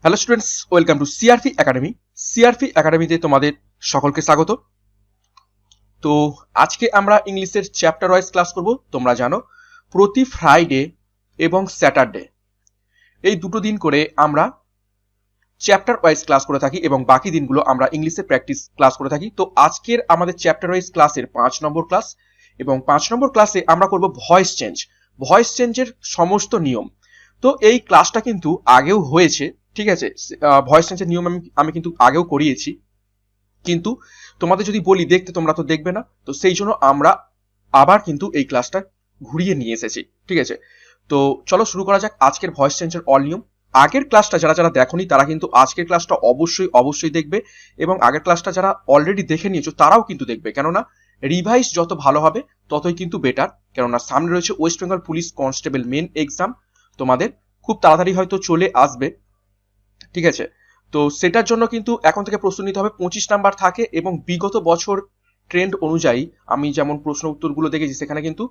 Hello students, welcome to CRP academy. CRP একাডেমিতে তোমাদের সকলকে স্বাগত। তো আজকে আমরা ইংলিশের চ্যাপ্টার ওয়াইজ ক্লাস করব। তোমরা জানো প্রতি ফ্রাইডে এবং স্যাটারডে এই দুটো দিন করে আমরা চ্যাপ্টার ওয়াইজ ক্লাস করে থাকি এবং বাকি দিনগুলো আমরা ইংলিশের প্র্যাকটিস ক্লাস করে থাকি। তো আজকের আমাদের চ্যাপ্টার ওয়াইজ ক্লাসের 5 নম্বর ক্লাস, এবং 5 নম্বর ক্লাসে আমরা করব ভয়েস চেঞ্জ। ভয়েস চেঞ্জের সমস্ত নিয়ম। তো এই ক্লাসটা কিন্তু আগেও হয়েছে, ঠিক আছে। ভয়েস চেঞ্জের নিয়ম আমি কিন্তু আগেও করিয়েছি, কিন্তু তোমাদের যদি বলি দেখতে, তোমরা তো দেখবে না। তো সেই জন্য আমরা আবার কিন্তু এই ক্লাসটা ঘুরিয়ে নিয়ে এসেছি, ঠিক আছে। তো চলো শুরু করা যাক আজকের ভয়েস চেঞ্জের অল নিয়ম। আগের ক্লাসটা যারা দেখোনি তারা কিন্তু আজকের ক্লাসটা অবশ্যই দেখবে, এবং আগের ক্লাসটা যারা অলরেডি দেখে নিয়েছো তারাও কিন্তু দেখবে, কেননা রিভাইজ যত ভালো হবে ততই কিন্তু বেটার। কেননা সামনে রয়েছে West Bengal police constable main exam, তোমাদের খুব তাড়াতাড়ি হয়তো চলে আসবে, ঠিক আছে। তো সেটার জন্য কিন্তু এখন থেকে প্রস্তুতি নিতে হবে। 25 নাম্বার থাকে, এবং বিগত বছর ট্রেন্ড অনুযায়ী আমি যেমন প্রশ্ন উত্তরগুলো দেখেছি সেখানে কিন্তু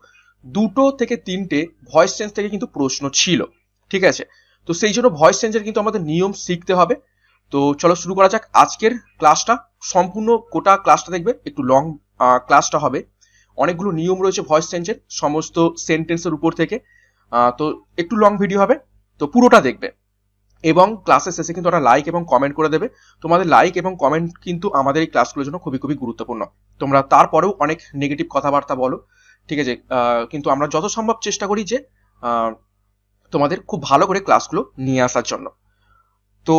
2 থেকে 3টে ভয়েস চেঞ্জ থেকে কিন্তু প্রশ্ন ছিল, ঠিক আছে। তো সেই জন্য ভয়েস চেঞ্জের কিন্তু আমাদের নিয়ম শিখতে হবে। তো চলো শুরু করা যাক আজকের ক্লাসটা। সম্পূর্ণ গোটা ক্লাসটা দেখবে, একটু লং ক্লাসটা হবে। অনেকগুলো নিয়ম রয়েছে ভয়েস চেঞ্জের, সমস্ত সেন্টেন্সের উপর থেকে। তো একটু লং ভিডিও হবে, তো পুরোটা দেখবে। এবং ক্লাসের শেষে কিন্তু ওরা লাইক এবং কমেন্ট করে দেবে। তোমাদের লাইক এবং কমেন্ট কিন্তু আমাদের এই ক্লাসগুলোর জন্য খুবই গুরুত্বপূর্ণ। তোমরা তারপরেও অনেক নেগেটিভ কথাবার্তা বলো, ঠিক আছে, কিন্তু আমরা যত সম্ভব চেষ্টা করি যে তোমাদের খুব ভালো করে ক্লাসগুলো নিয়ে আসার জন্য। তো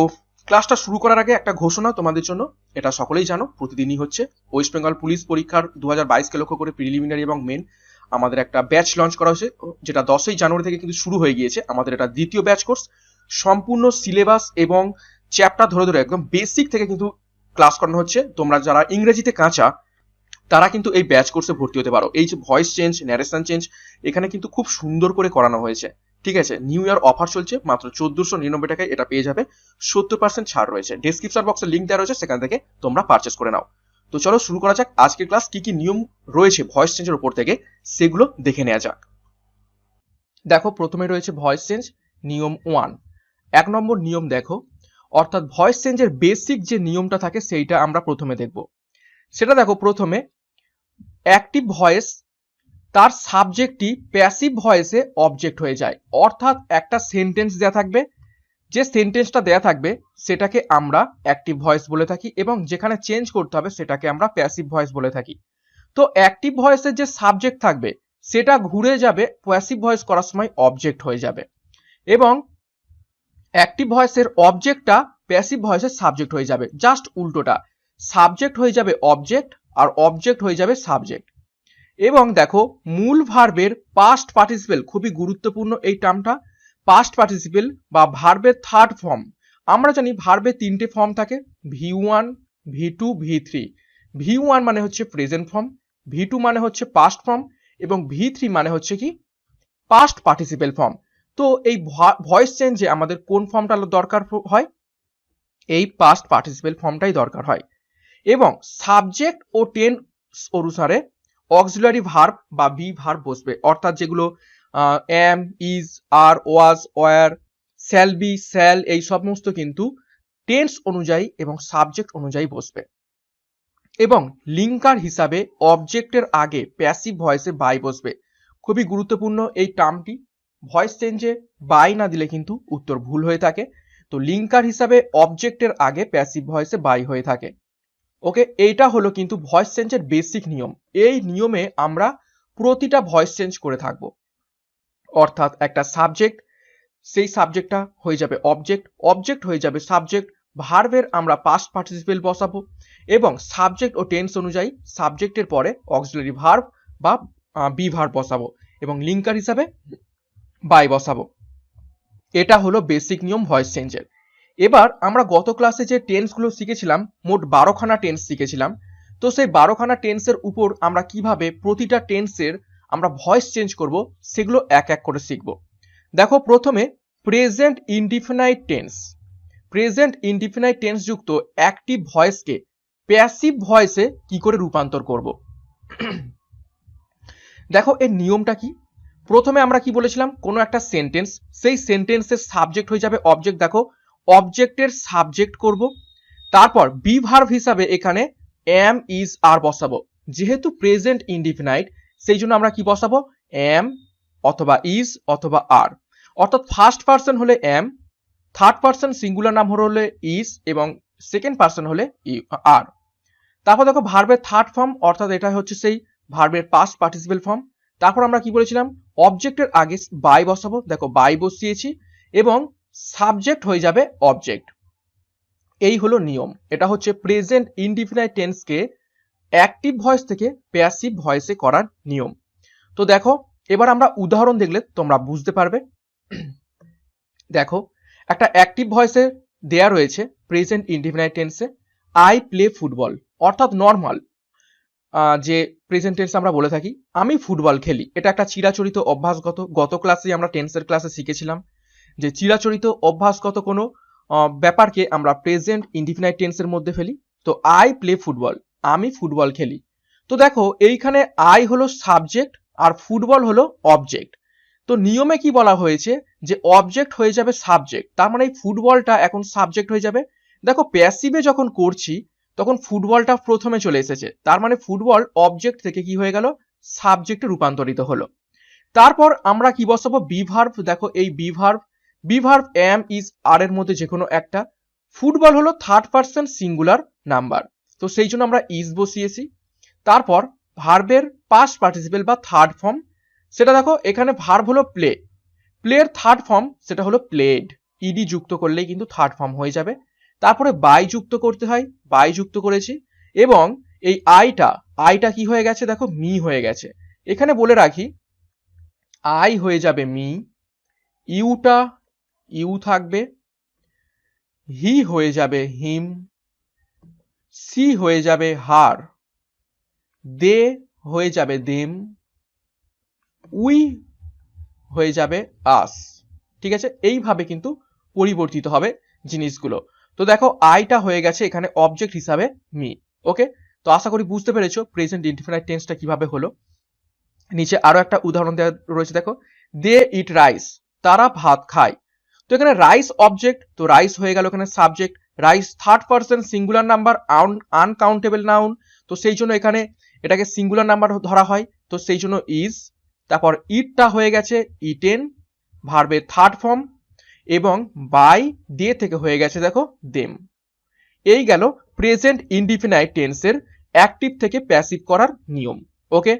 ক্লাসটা শুরু করার আগে একটা ঘোষণা তোমাদের জন্য। এটা সকলেই জানো, প্রতিদিনই হচ্ছে ওয়েস্ট বেঙ্গল পুলিশ পরীক্ষার 2022কে লক্ষ্য করে প্রিলিমিনারি এবং মেন আমাদের একটা ব্যাচ লঞ্চ করা হয়েছে, যেটা 10ই জানুয়ারি থেকে কিন্তু শুরু হয়ে গিয়েছে। আমাদের এটা দ্বিতীয় ব্যাচ কোর্স। সম্পূর্ণ সিলেবাস এবং চ্যাপ্টার ধরে একদম বেসিক থেকে কিন্তু ক্লাস করানো হচ্ছে। তোমরা যারা ইংরেজিতে কাঁচা তারা কিন্তু এই ব্যাচ কোর্সে ভর্তি হতে পারো। এই যে ভয়েস চেঞ্জ, ন্যারেশন চেঞ্জ, এখানে কিন্তু খুব সুন্দর করে করানো হয়েছে, ঠিক আছে। নিউ ইয়ার অফার চলছে, মাত্র 1499 টাকায় এটা পেয়ে যাবে। 70% ছাড় রয়েছে। ডেসক্রিপশন বক্সে লিঙ্ক দেওয়া রয়েছে, সেখান থেকে তোমরা পারচেস করে নাও। তো চলো শুরু করা যাক আজকের ক্লাস। কি কি নিয়ম রয়েছে ভয়েস চেঞ্জের উপর থেকে সেগুলো দেখে নেওয়া যাক। দেখো, প্রথমে রয়েছে ভয়েস চেঞ্জ নিয়ম 1। 1 নম্বর নিয়ম দেখো, অর্থাৎ ভয়েস চেঞ্জের বেসিক যে নিয়মটা থাকে সেইটা আমরা প্রথমে দেখব। সেটা দেখো, প্রথমে অ্যাক্টিভ ভয়েস তার সাবজেক্টটি প্যাসিভ ভয়েসে অবজেক্ট হয়ে যায়। অর্থাৎ একটা সেন্টেন্স দেয়া থাকবে, যে সেন্টেন্সটা দেয়া থাকবে সেটাকে আমরা অ্যাক্টিভ ভয়েস বলে থাকি, এবং যেখানে চেঞ্জ করতে হবে সেটাকে আমরা প্যাসিভ ভয়েস বলে থাকি। তো অ্যাক্টিভ ভয়েসের যে সাবজেক্ট থাকবে সেটা ঘুরে যাবে প্যাসিভ ভয়েস করার সময় অবজেক্ট হয়ে যাবে, এবং অ্যাক্টিভ ভয়েসের অবজেক্টটা প্যাসিভ ভয়েসের সাবজেক্ট হয়ে যাবে। জাস্ট উল্টোটা, সাবজেক্ট হয়ে যাবে অবজেক্ট আর অবজেক্ট হয়ে যাবে সাবজেক্ট। এবং দেখো, মূল ভার্বের পাস্ট পার্টিসিপেল, খুবই গুরুত্বপূর্ণ এই টার্মটা। পাস্ট পার্টিসিপেল বা ভার্বের থার্ড ফর্ম। আমরা জানি ভার্বের 3টে ফর্ম থাকে, V1, V2, V3। V1 মানে হচ্ছে প্রেজেন্ট ফর্ম, V2 মানে হচ্ছে পাস্ট ফর্ম, এবং V3 মানে হচ্ছে কি পাস্ট পার্টিসিপেল ফর্ম। তো এই ভয়েস চেঞ্জে আমাদের কোন ফর্মটা দরকার হয়? এই পাস্ট পার্টিসিপেল ফর্মটাই দরকার হয়। এবং সাবজেক্ট ও টেন্স অনুসারে অক্সিলারি ভার্ব বা বি ভার্ব বসবে, অর্থাৎ যেগুলো am, is, are, was, were, shall be, shall, এই সমস্ত কিন্তু টেন্স অনুযায়ী এবং সাবজেক্ট অনুযায়ী বসবে। এবং লিঙ্কার হিসাবে অবজেক্টের আগে প্যাসিভ ভয়েসে বাই বসবে। খুবই গুরুত্বপূর্ণ এই টার্মটি। ভয়েস চেঞ্জে বাই না দিলে কিন্তু উত্তর ভুল হয়ে থাকে। তো লিঙ্কার হিসাবে অবজেক্টের আগে প্যাসিভ ভয়েসে বাই হয়ে থাকে। ওকে, এইটা হলো কিন্তু ভয়েস চেঞ্জের বেসিক নিয়ম। এই নিয়মে আমরা প্রতিটা ভয়েস চেঞ্জ করে থাকবো। অর্থাৎ একটা সাবজেক্ট, সেই সাবজেক্টটা হয়ে যাবে অবজেক্ট, অবজেক্ট হয়ে যাবে সাবজেক্ট, ভার্বের আমরা পাস্ট পার্টিসিপেল বসাবো, এবং সাবজেক্ট ও টেন্স অনুযায়ী সাবজেক্টের পরে অক্সিলারি ভার্ব বা বি ভার্ব বসাবো, এবং লিঙ্কার হিসাবে বাই বসাবো। এটা হলো বেসিক নিয়ম ভয়েস চেঞ্জের। এবার আমরা গত ক্লাসে যে টেন্সগুলো শিখেছিলাম, মোট 12খানা টেন্স শিখেছিলাম। তো সেই 12খানা টেন্সের উপর আমরা কিভাবে প্রতিটা টেন্সের আমরা ভয়েস চেঞ্জ করব সেগুলো এক এক করে শিখব। দেখো, প্রথমে present indefinite tense. Present indefinite tense যুক্ত অ্যাক্টিভ ভয়েসকে প্যাসিভ ভয়েসে কি করে রূপান্তর করব। দেখো, এর নিয়মটা কি। প্রথমে আমরা কি বলেছিলাম, কোনো একটা সেন্টেন্স, সেই সেন্টেন্সের সাবজেক্ট হয়ে যাবে অবজেক্ট। দেখো, অবজেক্টের সাবজেক্ট করব, তারপর বি ভার্ব হিসাবে এখানে এম ইজ আর বসাবো। যেহেতু প্রেজেন্ট ইনডিফিনাইট সেই জন্য আমরা কি বসাবো, এম অথবা ইজ অথবা আর। অর্থাৎ ফার্স্ট পারসন হলে এম, থার্ড পারসন সিঙ্গুলার নাম হলে ইজ এবং সেকেন্ড পারসন হলে আর। তারপর দেখো ভার্বের থার্ড ফর্ম, অর্থাৎ এটা হচ্ছে সেই ভার্বের পাস্ট পার্টিসিপেল ফর্ম। তারপর আমরা কি বলেছিলাম, অবজেক্টের আগে বাই বসাবো, দেখো বাই বসিয়েছি এবং সাবজেক্ট হয়ে যাবে অবজেক্ট। এই হলো নিয়ম। এটা হচ্ছে প্রেজেন্ট ইনডিফিনাইট টেন্সকে অ্যাক্টিভ ভয়েস থেকে প্যাসিভ ভয়েসে করার নিয়ম। তো দেখো এবার আমরা উদাহরণ দেখলে তোমরা বুঝতে পারবে। দেখো একটা অ্যাক্টিভ ভয়েসে দেয়া রয়েছে প্রেজেন্ট ইনডিফিনাইট টেন্সে, আই প্লে ফুটবল, অর্থাৎ নর্মাল যে প্রেজেন্ট টেন্স আমরা বলে থাকি আমি ফুটবল খেলি। এটা একটা চিরাচরিত অভ্যাসগত, গত ক্লাসে আমরা টেন্সের ক্লাসে শিখেছিলাম যে চিরাচরিত অভ্যাসগত কোনো ব্যাপারকে আমরা প্রেজেন্ট ইনডিফিনাইট টেন্সের মধ্যে ফেলি। তো আই প্লে ফুটবল, আমি ফুটবল খেলি। তো দেখো এইখানে আই হলো সাবজেক্ট আর ফুটবল হলো অবজেক্ট। তো নিয়মে কি বলা হয়েছে যে অবজেক্ট হয়ে যাবে সাবজেক্ট, তার মানে এই ফুটবলটা এখন সাবজেক্ট হয়ে যাবে। দেখো প্যাসিভে যখন করছি তখন ফুটবলটা প্রথমে চলে এসেছে, তার মানে ফুটবল অবজেক্ট থেকে কি হয়ে গেল, সাবজেক্টে রূপান্তরিত হলো। তারপর আমরা কি বসাবো, বি ভার্ব। দেখো এই বি ভার্ব এম ইজ আর এর মধ্যে যে কোনো একটা। ফুটবল হলো থার্ড পারসন সিঙ্গুলার নাম্বার, তো সেই জন্য আমরা ইজ বসিয়েছি। তারপর ভার্বের পাস্ট পার্টিসিপেল বা থার্ড ফর্ম, সেটা দেখো এখানে ভার্ব হলো প্লে, প্লের থার্ড ফর্ম সেটা হলো প্লেড, ইডি যুক্ত করলেই কিন্তু থার্ড ফর্ম হয়ে যাবে। তারপরে বাই যুক্ত করতে হয়, বাই যুক্ত করেছি এবং এই আইটা কি হয়ে গেছে, দেখো মি হয়ে গেছে। এখানে বলে রাখি আই হয়ে যাবে মি, ইউটা ইউ থাকবে, হি হয়ে যাবে হিম, সি হয়ে যাবে হার, দে হয়ে যাবে দেম, উই হয়ে যাবে আস। ঠিক আছে, এইভাবে কিন্তু পরিবর্তিত হবে জিনিসগুলো। তো দেখো আইটা হয়ে গেছে এখানে অবজেক্ট হিসাবে মি। ওকে, তো আশা করি বুঝতে পেরেছো প্রেজেন্ট ইনডিফিনাইট টেন্সটা কিভাবে হলো। নিচে আরো একটা উদাহরণ দেওয়া রয়েছে, দেখো দে ইট রাইস, তারা ভাত খায়। তো এখানে রাইস অবজেক্ট, তো রাইস হয়ে গেল এখানে subject. Rice third person singular number, uncountable noun, তো সেই জন্য এখানে এটাকে সিঙ্গুলার নাম্বার ধরা হয়, তো সেই জন্য ইজ। তারপর ইটটা হয়ে গেছে ইটেন, ভার্বের থার্ড ফর্ম, এবং বাই দিয়ে থেকে হয়ে গেছে দেখো দেম। এই গেল প্রেজেন্ট ইনডিফিনাইট টেন্সের অ্যাক্টিভ থেকে প্যাসিভ করার নিয়ম। ওকে,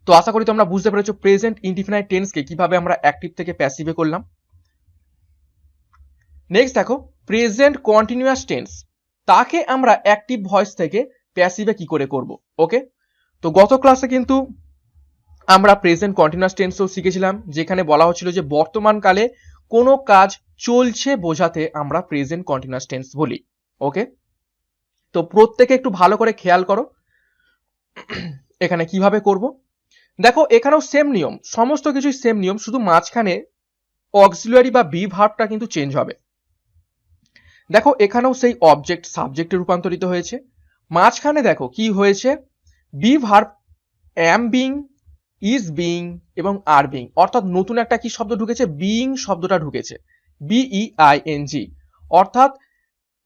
তো আশা করি তোমরা বুঝতে পেরেছো প্রেজেন্ট ইনডিফিনাইট টেন্সকে কিভাবে আমরা অ্যাক্টিভ থেকে প্যাসিভে করলাম। নেক্সট দেখো প্রেজেন্ট কন্টিনিউয়াস টেন্স, তাকে আমরা অ্যাক্টিভ ভয়েস থেকে প্যাসিভে কি করে করব। ওকে, তো গত ক্লাসে কিন্তু আমরা প্রেজেন্ট কন্টিনিউয়াস টেন্সও শিখেছিলাম, যেখানে বলা হচ্ছিল যে বর্তমান কালে কোনো কাজ চলছে বোঝাতে আমরা প্রেজেন্ট কন্টিনিউয়াস টেন্স বলি। ওকে, তো প্রত্যেকে একটু ভালো করে খেয়াল করো এখানে কিভাবে করব। দেখো এখানেও সেম নিয়ম, সমস্ত কিছুই সেম নিয়ম, শুধু মাঝখানে অক্সিলিয়ারি বা বি ভার্বটা কিন্তু চেঞ্জ হবে। দেখো এখানেও সেই অবজেক্ট সাবজেক্টে রূপান্তরিত হয়েছে। মাঝখানে দেখো কি হয়েছে, be verb am being, is being এবং আর বিং, অর্থাৎ নতুন একটা কি শব্দ ঢুকেছে, বিং শব্দটা ঢুকেছে, বিইআইএনজি। অর্থাৎ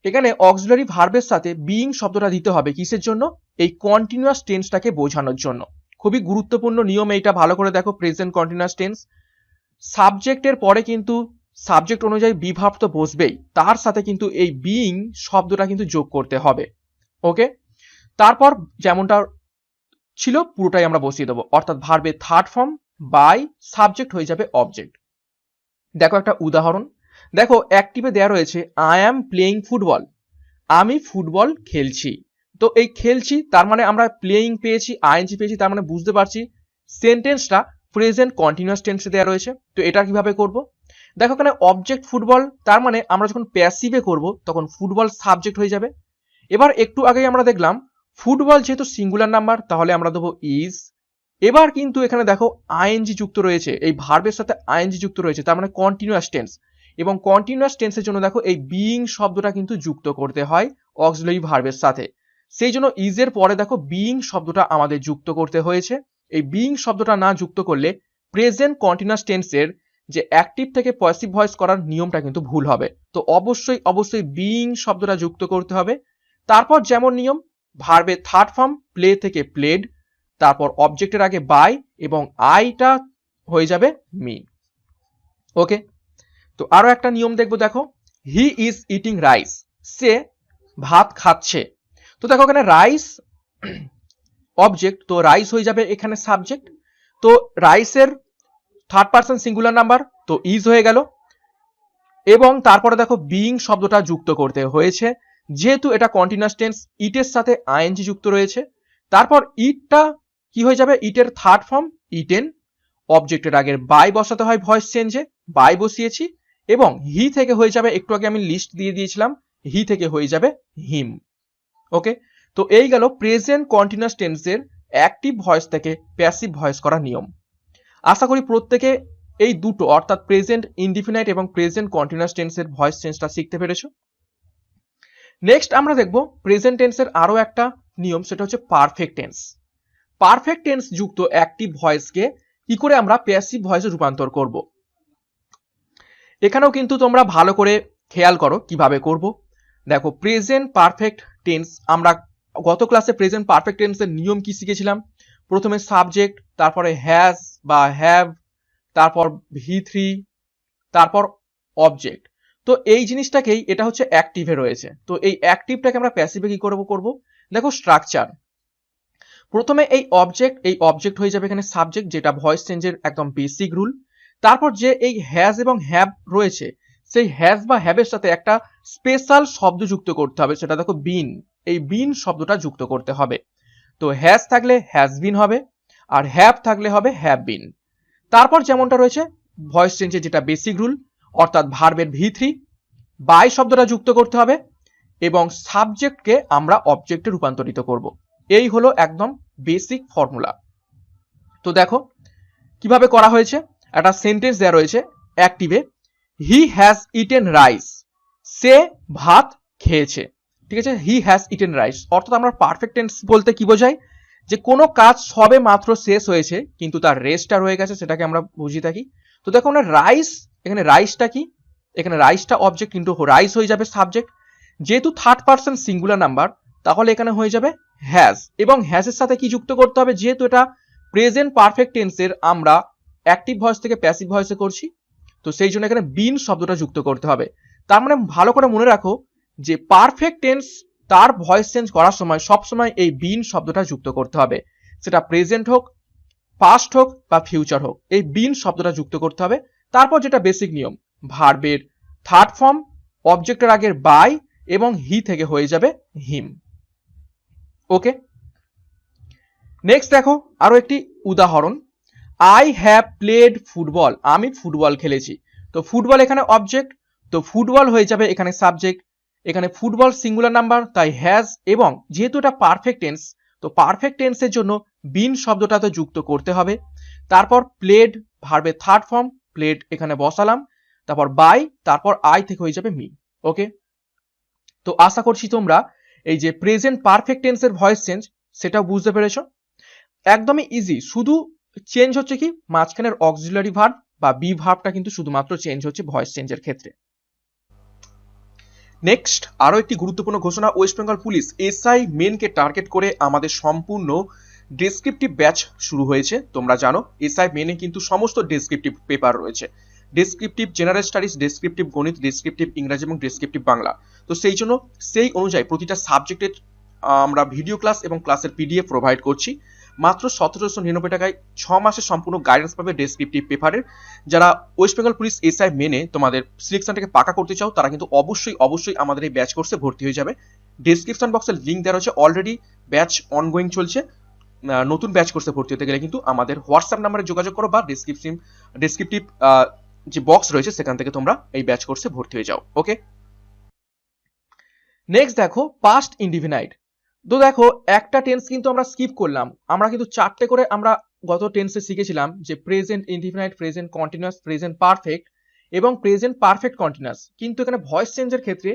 এখানে অক্সিলারি ভার্বের সাথে বিং শব্দটা দিতে হবে কিসের জন্য, এই কন্টিনিউয়াস টেন্সটাকে বোঝানোর জন্য। খুবই গুরুত্বপূর্ণ নিয়ম এইটা, ভালো করে দেখো। প্রেজেন্ট কন্টিনিউয়াস টেন্স সাবজেক্টের পরে কিন্তু সাবজেক্ট অনুযায়ী বি ভার্ব তো বসবেই, তার সাথে কিন্তু এই বিং শব্দটা কিন্তু যোগ করতে হবে। ওকে, তারপর যেমনটা ছিল পুরোটাই আমরা বসিয়ে দেবো, অর্থাৎ ভার্বের থার্ড ফর্ম বাই সাবজেক্ট হয়ে যাবে অবজেক্ট। দেখো একটা উদাহরণ, দেখো অ্যাক্টিভে দেয়া রয়েছে আই অ্যাম প্লেইং ফুটবল, আমি ফুটবল খেলছি। তো এই খেলছি তার মানে আমরা প্লেইং পেয়েছি, আইএনজি পেয়েছি, তার মানে বুঝতে পারছি সেন্টেন্সটা প্রেজেন্ট কন্টিনিউয়াস টেন্সে দেওয়া রয়েছে। তো এটা কিভাবে করব, দেখো এখানে অবজেক্ট ফুটবল, তার মানে আমরা যখন প্যাসিভে করব তখন ফুটবল সাবজেক্ট হয়ে যাবে। এবার একটু আগেই আমরা দেখলাম ফুটবল যেহেতু সিঙ্গুলার নাম্বার তাহলে আমরা দেবো ইজ। এবার কিন্তু এখানে দেখো আইএনজি যুক্ত রয়েছে, এই ভার্বের সাথে আইএনজি যুক্ত রয়েছে, তার মানে কন্টিনিউয়াস টেন্স, এবং কন্টিনিউয়াস টেন্সের জন্য দেখো এই বিইং শব্দটা কিন্তু যুক্ত করতে হয় অক্সিলারি ভার্বের সাথে। সেই জন্য ইজের পরে দেখো বিইং শব্দটা আমাদের যুক্ত করতে হয়েছে। এই বিইং শব্দটা না যুক্ত করলে প্রেজেন্ট কন্টিনিউয়াস টেন্সের যে অ্যাক্টিভ থেকে প্যাসিভ ভয়েস করার নিয়মটা কিন্তু ভুল হবে। তো অবশ্যই বিইং শব্দটা যুক্ত করতে হবে। তারপর যেমন নিয়ম, ভার্বের থার্ড ফর্ম প্লে থেকে প্লেড, তারপর অবজেক্টের আগে বাই এবং আইটা হয়ে যাবে মি। ওকে, তো আরো একটা নিয়ম দেখবো, দেখো হি ইজ ইটিং রাইস, সে ভাত খাচ্ছে। তো দেখো এখানে রাইস অবজেক্ট, তো রাইস হয়ে যাবে এখানে সাবজেক্ট। তো রাইসের থার্ড পারসন সিঙ্গুলার নাম্বার, তো ইজ হয়ে গেল। এবং তারপরে দেখো বিইং শব্দটা যুক্ত করতে হয়েছে, যেহেতু এটা কন্টিনিউয়াস টেন্স, ইটের সাথে আইএনজি যুক্ত রয়েছে। তারপর ইটটা কি হয়ে যাবে, ইটের থার্ড ফর্ম ইটেন, অবজেক্টের আগের বাই বসাতে হয় ভয়েস চেঞ্জে, বাই বসিয়েছি। এবং হি থেকে হয়ে যাবে, একটু আগে আমি লিস্ট দিয়ে দিয়েছিলাম, হি থেকে হয়ে যাবে হিম। ওকে, তো এই গেল প্রেজেন্ট কন্টিনিউয়াস টেন্সের অ্যাক্টিভ ভয়েস থেকে প্যাসিভ ভয়েস করার নিয়ম। আশা করি প্রত্যেকে এই দুটো অর্থাৎ প্রেজেন্ট ইনডিফিনাইট এবং প্রেজেন্ট কন্টিনিউয়াস টেন্সের ভয়েস চেঞ্জটা শিখতে পেরেছো। নেক্সট আমরা দেখব প্রেজেন্ট টেন্সের আরো একটা নিয়ম, সেটা হচ্ছে পারফেক্ট টেন্স। পারফেক্ট টেন্স যুক্ত অ্যাক্টিভ ভয়েসকে কি করে আমরা প্যাসিভ ভয়েসে রূপান্তর করব। এখানেও কিন্তু তোমরা ভালো করে খেয়াল করো কিভাবে করব। দেখো প্রেজেন্ট পারফেক্ট টেন্স, আমরা গত ক্লাসে প্রেজেন্ট পারফেক্ট টেন্সের নিয়ম কি শিখেছিলাম, প্রথমে সাবজেক্ট, তারপরে হ্যাজ বা হ্যাভ, তারপর ভি3, তারপর অবজেক্ট। তো এই জিনিসটাকেই, এটা হচ্ছে অ্যাক্টিভে রয়েছে, তো এই অ্যাক্টিভটাকে আমরা প্যাসিভে কি করব। দেখো স্ট্রাকচার, প্রথমে এই অবজেক্ট হয়ে যাবে এখানে সাবজেক্ট, যেটা ভয়েস চেঞ্জের একদম বেসিক রুল। তারপর যে এই হ্যাজ এবং হ্যাভ রয়েছে, সেই হ্যাজ বা হ্যাভের সাথে একটা স্পেশাল শব্দ যুক্ত করতে হবে, সেটা দেখো বিন, এই বিন শব্দটা যুক্ত করতে হবে। তো হ্যাজ থাকলে হ্যাজ বিন হবে, আর হ্যাভ থাকলে হবে হ্যাভ বিন। তারপর যেমনটা রয়েছে ভয়েস চেঞ্জের যেটা বেসিক রুল, অর্থাৎ ভার্বের ভি3, বাই শব্দটা যুক্ত করতে হবে এবং সাবজেক্টকে আমরা অবজেক্টে রূপান্তরিত করব। এই হলো একদম বেসিক ফর্মুলা। তো দেখো কিভাবে করা হয়েছে, একটা সেন্টেন্স দেওয়া রয়েছে অ্যাক্টিভে, হি হ্যাজ ইটেন রাইস, সে ভাত খেয়েছে। ঠিক আছে, হি হ্যাজ ইটেন রাইস অর্থাৎ আমরা পারফেক্ট টেন্স বলতে কি বোঝাই, যে কোনো কাজ সবে মাত্র শেষ হয়েছে কিন্তু তার রেস্টটা রয়ে গেছে, সেটাকে আমরা বুঝিয়ে থাকি। তো দেখো না রাইস, এখানে রাইসটা কি, এখানে রাইসটা অবজেক্ট কিন্তু রাইস হয়ে যাবে সাবজেক্ট। যেহেতু থার্ড পারসন সিঙ্গুলার নাম্বার, তাহলে এখানে হয়ে যাবে হ্যাজ, এবং হ্যাজের সাথে কি যুক্ত করতে হবে, যেহেতু এটা প্রেজেন্ট পারফেক্ট টেন্সের আমরা অ্যাক্টিভ ভয়েস থেকে প্যাসিভ ভয়েসে করছি, তো সেই জন্য এখানে বিন শব্দটা যুক্ত করতে হবে। তার মানে ভালো করে মনে রাখো যে পারফেক্ট টেন্স তার ভয়েস চেঞ্জ করার সময় সবসময় এই বিন শব্দটা যুক্ত করতে হবে, সেটা প্রেজেন্ট হোক, পাস্ট হোক বা ফিউচার হোক, এই বিন শব্দটা যুক্ত করতে হবে। তারপর যেটা বেসিক নিয়ম, ভার্বের থার্ড ফর্ম অবজেক্টের আগের বাই এবং হি থেকে হয়ে যাবে হিম। ওকে, নেক্সট দেখো আরো একটি উদাহরণ, আই হ্যাভ প্লেড ফুটবল, আমি ফুটবল খেলেছি। তো ফুটবল এখানে অবজেক্ট, তো ফুটবল হয়ে যাবে এখানে সাবজেক্ট, এখানে ফুটবল সিঙ্গুলার নাম্বার তাই হ্যাজ, এবং যেহেতু এটা পারফেক্ট টেন্স, তো পারফেক্ট টেন্সের জন্য বিন শব্দটা তো যুক্ত করতে হবে। তারপর প্লেড ভার্বের থার্ড ফর্ম প্লেড এখানে বসালাম, তারপর বাই, তারপর আই থেকে হয়ে যাবে মি। ওকে, তো আশা করছি তোমরা এই যে প্রেজেন্ট পারফেক্ট টেন্সের ভয়েস চেঞ্জ সেটাও বুঝতে পেরেছো। একদমই ইজি, শুধু চেঞ্জ হচ্ছে কি মাঝখানের অক্সিলারি ভার্ব বা বি ভার্বটা কিন্তু শুধুমাত্র চেঞ্জ হচ্ছে ভয়েস চেঞ্জের ক্ষেত্রে। নেক্সট আরো একটি গুরুত্বপূর্ণ ঘোষণা, ওয়েস্ট বেঙ্গল পুলিশ এসআই মেনকে টার্গেট করে আমাদের সম্পূর্ণ ডেসক্রিপটিভ ব্যাচ শুরু হয়েছে। তোমরা জানো এসআই মেনে কিন্তু সমস্ত ডেসক্রিপটিভ পেপার রয়েছে, ডেসক্রিপটিভ জেনারেল স্টাডিজ, ডেসক্রিপটিভ গণিত, ডেসক্রিপটিভ ইংরেজি এবং ডেসক্রিপটিভ বাংলা। তো সেই জন্য সেই অনুযায়ী প্রতিটা সাবজেক্টের আমরা ভিডিও ক্লাস এবং ক্লাসের পিডিএফ প্রোভাইড করছি। মাত্র 1799 টাকায় 6 মাসের সম্পূর্ণ গাইডেন্স পাবে ডেসক্রিপটিভ পেপারের। যারা ওয়েস্ট বেঙ্গল পুলিশ এসআই মেনে তোমাদের সিলেকশনটাকে পাকা করতে চাও, তারা কিন্তু অবশ্যই আমাদের এই ব্যাচ কোর্সে ভর্তি হয়ে যাবে। ডেসক্রিপশন বক্সের লিঙ্ক দেওয়া রয়েছে, অলরেডি ব্যাচ অনগোয়িং চলছে। নতুন ব্যাচ কোর্সে ভর্তি হতে গেলে কিন্তু আমাদের হোয়াটসঅ্যাপ নাম্বারে যোগাযোগ করো বা ডেসক্রিপটিভ যে বক্স রয়েছে সেখান থেকে তোমরা এই ব্যাচ কোর্সে ভর্তি হয়ে যাও। ওকে, নেক্সট দেখো পাস্ট ইনডিফিনাইট। তো দেখো একটা টেন্স কিন্তু আমরা স্কিপ করলাম, আমরা কিন্তু 4টে করে আমরা গত টেন্সে শিখেছিলাম, যে present indefinite, present continuous, present perfect এবং প্রেজেন্ট পারফেক্ট কন্টিনিউয়াস। কিন্তু এখানে ভয়েস চেঞ্জের ক্ষেত্রে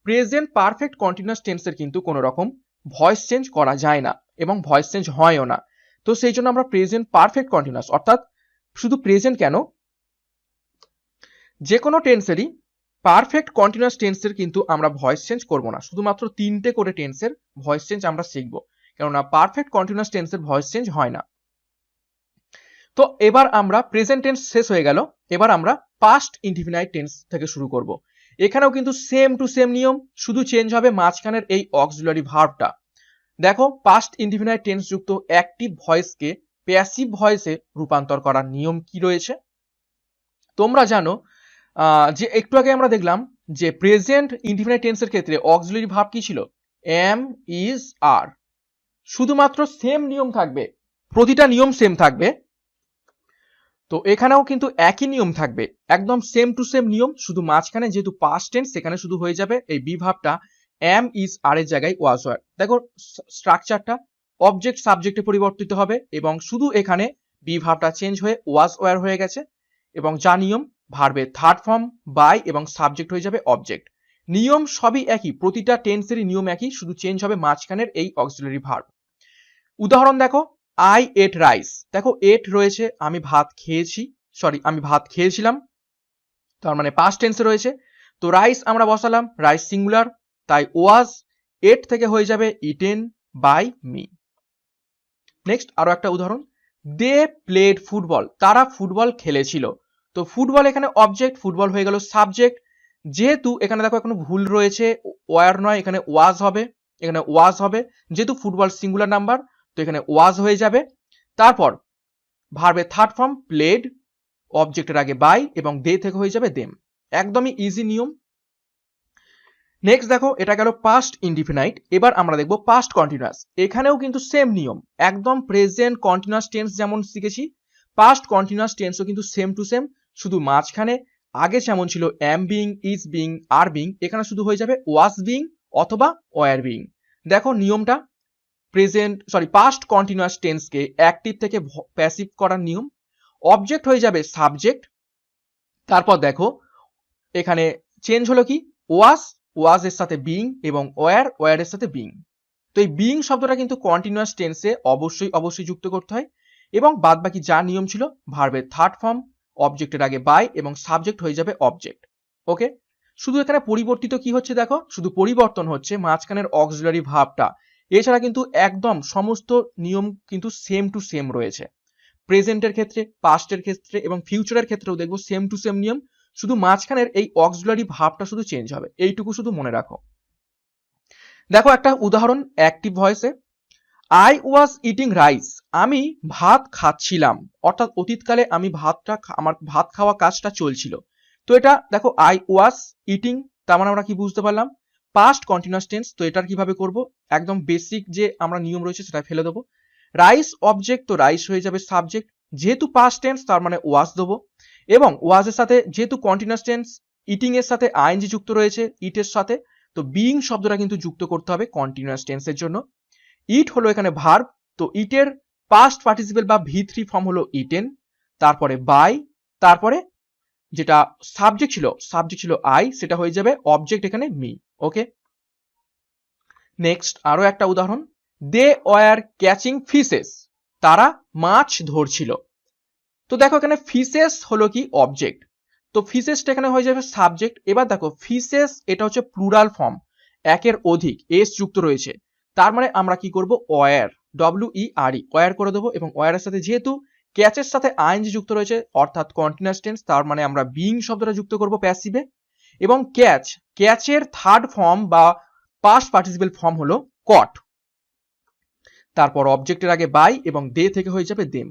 প্রেজেন্ট পারফেক্ট কন্টিনিউয়াস টেন্সের কিন্তু কোনো রকম ভয়েস চেঞ্জ করা যায় না এবং ভয়েস চেঞ্জ হয়ও না। তো সেই জন্য আমরা প্রেজেন্ট পারফেক্ট কন্টিনিউয়াস অর্থাৎ শুধু প্রেজেন্ট কেন, যে কোনো টেন্সেরই পারফেক্ট কন্টিনিউয়াস টেন্সের কিন্তু আমরা ভয়েস চেঞ্জ করব না, শুধুমাত্র 3টে করে টেন্সের ভয়েস চেঞ্জ আমরা শিখব, কেননা পারফেক্ট কন্টিনিউয়াস টেন্সের ভয়েস চেঞ্জ হয় না। তো এবার আমরা প্রেজেন্ট টেন্স শেষ হয়ে গেল, এবার আমরা পাস্ট ইনডিফিনাইট টেন্স থেকে শুরু করব। এখানেও কিন্তু সেম টু সেম নিয়ম, শুধু চেঞ্জ হবে মাঝখানের এই অক্সিলারি ভার্বটা। দেখো, পাস্ট ইনডিফিনাইট টেন্স যুক্ত অ্যাক্টিভ ভয়েসকে প্যাসিভ ভয়েসে রূপান্তর করার নিয়ম কি রয়েছে তোমরা জানো। যে একটু আগে আমরা দেখলাম যে প্রেজেন্ট ইনডিফিনাইট টেন্সের ক্ষেত্রে অক্সিলারি ভার্ব কি ছিল, এম, ইজ, আর। শুধুমাত্র সেম নিয়ম থাকবে, প্রতিটা নিয়ম সেম থাকবে। তো এখানেও কিন্তু একই নিয়ম থাকবে, একদম সেম টু সেম নিয়ম, শুধু মাঝখানে যেহেতু পাস্ট টেন্স সেখানে শুধু হয়ে যাবে এই বি ভার্বটা এম, ইজ, আর এর জায়গায় ওয়াজ ওয়ার। দেখো স্ট্রাকচারটা অবজেক্ট সাবজেক্টে পরিবর্তিত হবে এবং শুধু এখানে বি ভার্বটা চেঞ্জ হয়ে ওয়াজ ওয়ার হয়ে গেছে এবং যা নিয়ম ভার্বের থার্ড ফর্ম বাই এবং সাবজেক্ট হয়ে যাবে অবজেক্ট। নিয়ম সবই একই, প্রতিটা টেন্সেরই নিয়ম একই, শুধু চেঞ্জ হবে মাঝখানের এই অক্সিলারি ভার্ব। উদাহরণ দেখো, আই এট রাইস। দেখো এট রয়েছে, আমি ভাত খেয়েছি, আমি ভাত খেয়েছিলাম, তার মানে পাস্ট টেন্সে রয়েছে। তো রাইস আমরা বসালাম, রাইস সিঙ্গুলার, তাই ওয়াজ এট থেকে হয়ে যাবে ইটেন বাই মি। নেক্সট আরো একটা উদাহরণ, দে প্লেড ফুটবল। তারা ফুটবল খেলেছিল। তো ফুটবল এখানে অবজেক্ট, ফুটবল হয়ে গেল সাবজেক্ট। যেহেতু এখানে দেখো এখনো ভুল রয়েছে, ওয়ার নয়, এখানে ওয়াজ হবে, এখানে ওয়াজ হবে, যেহেতু ফুটবল সিঙ্গুলার নাম্বার তো এখানে ওয়াজ হয়ে যাবে। তারপর ভার্বের থার্ড ফর্ম প্লেড, অবজেক্টের আগে বাই এবং দে থেকে হয়ে যাবে দেম। একদমই ইজি নিয়ম। নেক্সট দেখো, এটা গেল পাস্ট ইনডিফিনাইট। এবার আমরা দেখবো পাস্ট কন্টিনিউয়াস। এখানেও কিন্তু সেম নিয়ম, একদম প্রেজেন্ট কন্টিনিউয়াস টেন্স যেমন শিখেছি, পাস্ট কন্টিনিউয়াস টেন্সও কিন্তু সেম টু সেম, শুধু মাঝখানে আগে যেমন ছিল am being, is being, are being, এখানে শুধু হয়ে যাবে ওয়াজ বিং অথবা ওয়ার বিং। দেখো নিয়মটা, পাস্ট কন্টিনিউয়াস টেন্সকে অ্যাক্টিভ থেকে প্যাসিভ করার নিয়ম। অবজেক্ট হয়ে যাবে সাবজেক্ট, তারপর দেখো এখানে চেঞ্জ হলো কি, ওয়াজ এর সাথে বিং এবং ওয়ার এর সাথে বিং। তো এই বিং শব্দটা কিন্তু কন্টিনিউয়াস টেন্সে অবশ্যই যুক্ত করতে হয় এবং বাদ বাকি যা নিয়ম ছিল ভার্বের থার্ড ফর্ম, অবজেক্টের আগে বাই এবং সাবজেক্ট হয়ে যাবে অবজেক্ট। ওকে, শুধু এখানে পরিবর্তিত কি হচ্ছে দেখো, শুধু পরিবর্তন হচ্ছে মাঝখানের অক্সিলারি ভার্বটা, এছাড়া কিন্তু একদম সমস্ত নিয়ম কিন্তু সেম টু সেম রয়েছে। প্রেজেন্টের ক্ষেত্রে, পাস্টের ক্ষেত্রে এবং ফিউচারের ক্ষেত্রেও দেখবো সেম টু সেম নিয়ম, শুধু মাঝখানের এই অক্সিলারি ভার্বটা শুধু চেঞ্জ হবে, এইটুকু শুধু মনে রাখো। দেখো একটা উদাহরণ অ্যাক্টিভ ভয়েসে, আই ওয়াজ ইটিং রাইস। আমি ভাত খাচ্ছিলাম, অর্থাৎ অতীতকালে আমার ভাত খাওয়া কাজটা চলছিল। তো এটা দেখো আই ওয়াজ ইটিং, তার মানে আমরা কি বুঝতে পারলাম, পাস্ট কন্টিনিউয়াস টেন্স। তো এটার কিভাবে করব, একদম বেসিক যে আমরা নিয়ম রয়েছে সেটা ফেলে দেবো। রাইস অবজেক্ট, তো রাইস হয়ে যাবে সাবজেক্ট, যেহেতু পাস্ট টেন্স তার মানে ওয়াজ দেবো এবং ওয়াজের সাথে যেহেতু কন্টিনিউয়াস টেন্স ইটিং এর সাথে আইএনজি যুক্ত রয়েছে ইটের সাথে, তো বিইং শব্দটা কিন্তু যুক্ত করতে হবে কন্টিনিউয়াস টেন্সের জন্য। ইট হলো এখানে ভার্ব, তো ইটের পাস্ট পার্টিসিপেল বা ভি3 ফর্ম হলো ইটেন, তারপরে বাই, তারপরে যেটা সাবজেক্ট ছিল আই, সেটা হয়ে যাবে অবজেক্ট এখানে মি। ওকে, নেক্সট আরো একটা উদাহরণ, দে ওয়ার ক্যাচিং ফিশেস। তারা মাছ ধরছিল। তো দেখো এখানে ফিশেস হলো কি অবজেক্ট, তো ফিশেসটা এখানে হয়ে যাবে সাবজেক্ট। এবার দেখো ফিশেস এটা হচ্ছে প্লুরাল ফর্ম, একের অধিক, এস যুক্ত রয়েছে, তার মানে আমরা কি করব, ওয়ার, WERE, ওয়ার করে দেবো এবং ওয়ারের সাথে যেহেতু ক্যাচের সাথে আইএনজি যুক্ত রয়েছে অর্থাৎ কন্টিনিউয়াস টেন্স, তার মানে আমরা বিং শব্দটা যুক্ত করব প্যাসিভে এবং ক্যাচের থার্ড ফর্ম বা পাস্ট পার্টিসিপেল ফর্ম হলো কট, তারপর অবজেক্টের আগে বাই এবং দে থেকে হয়ে যাবে দেম।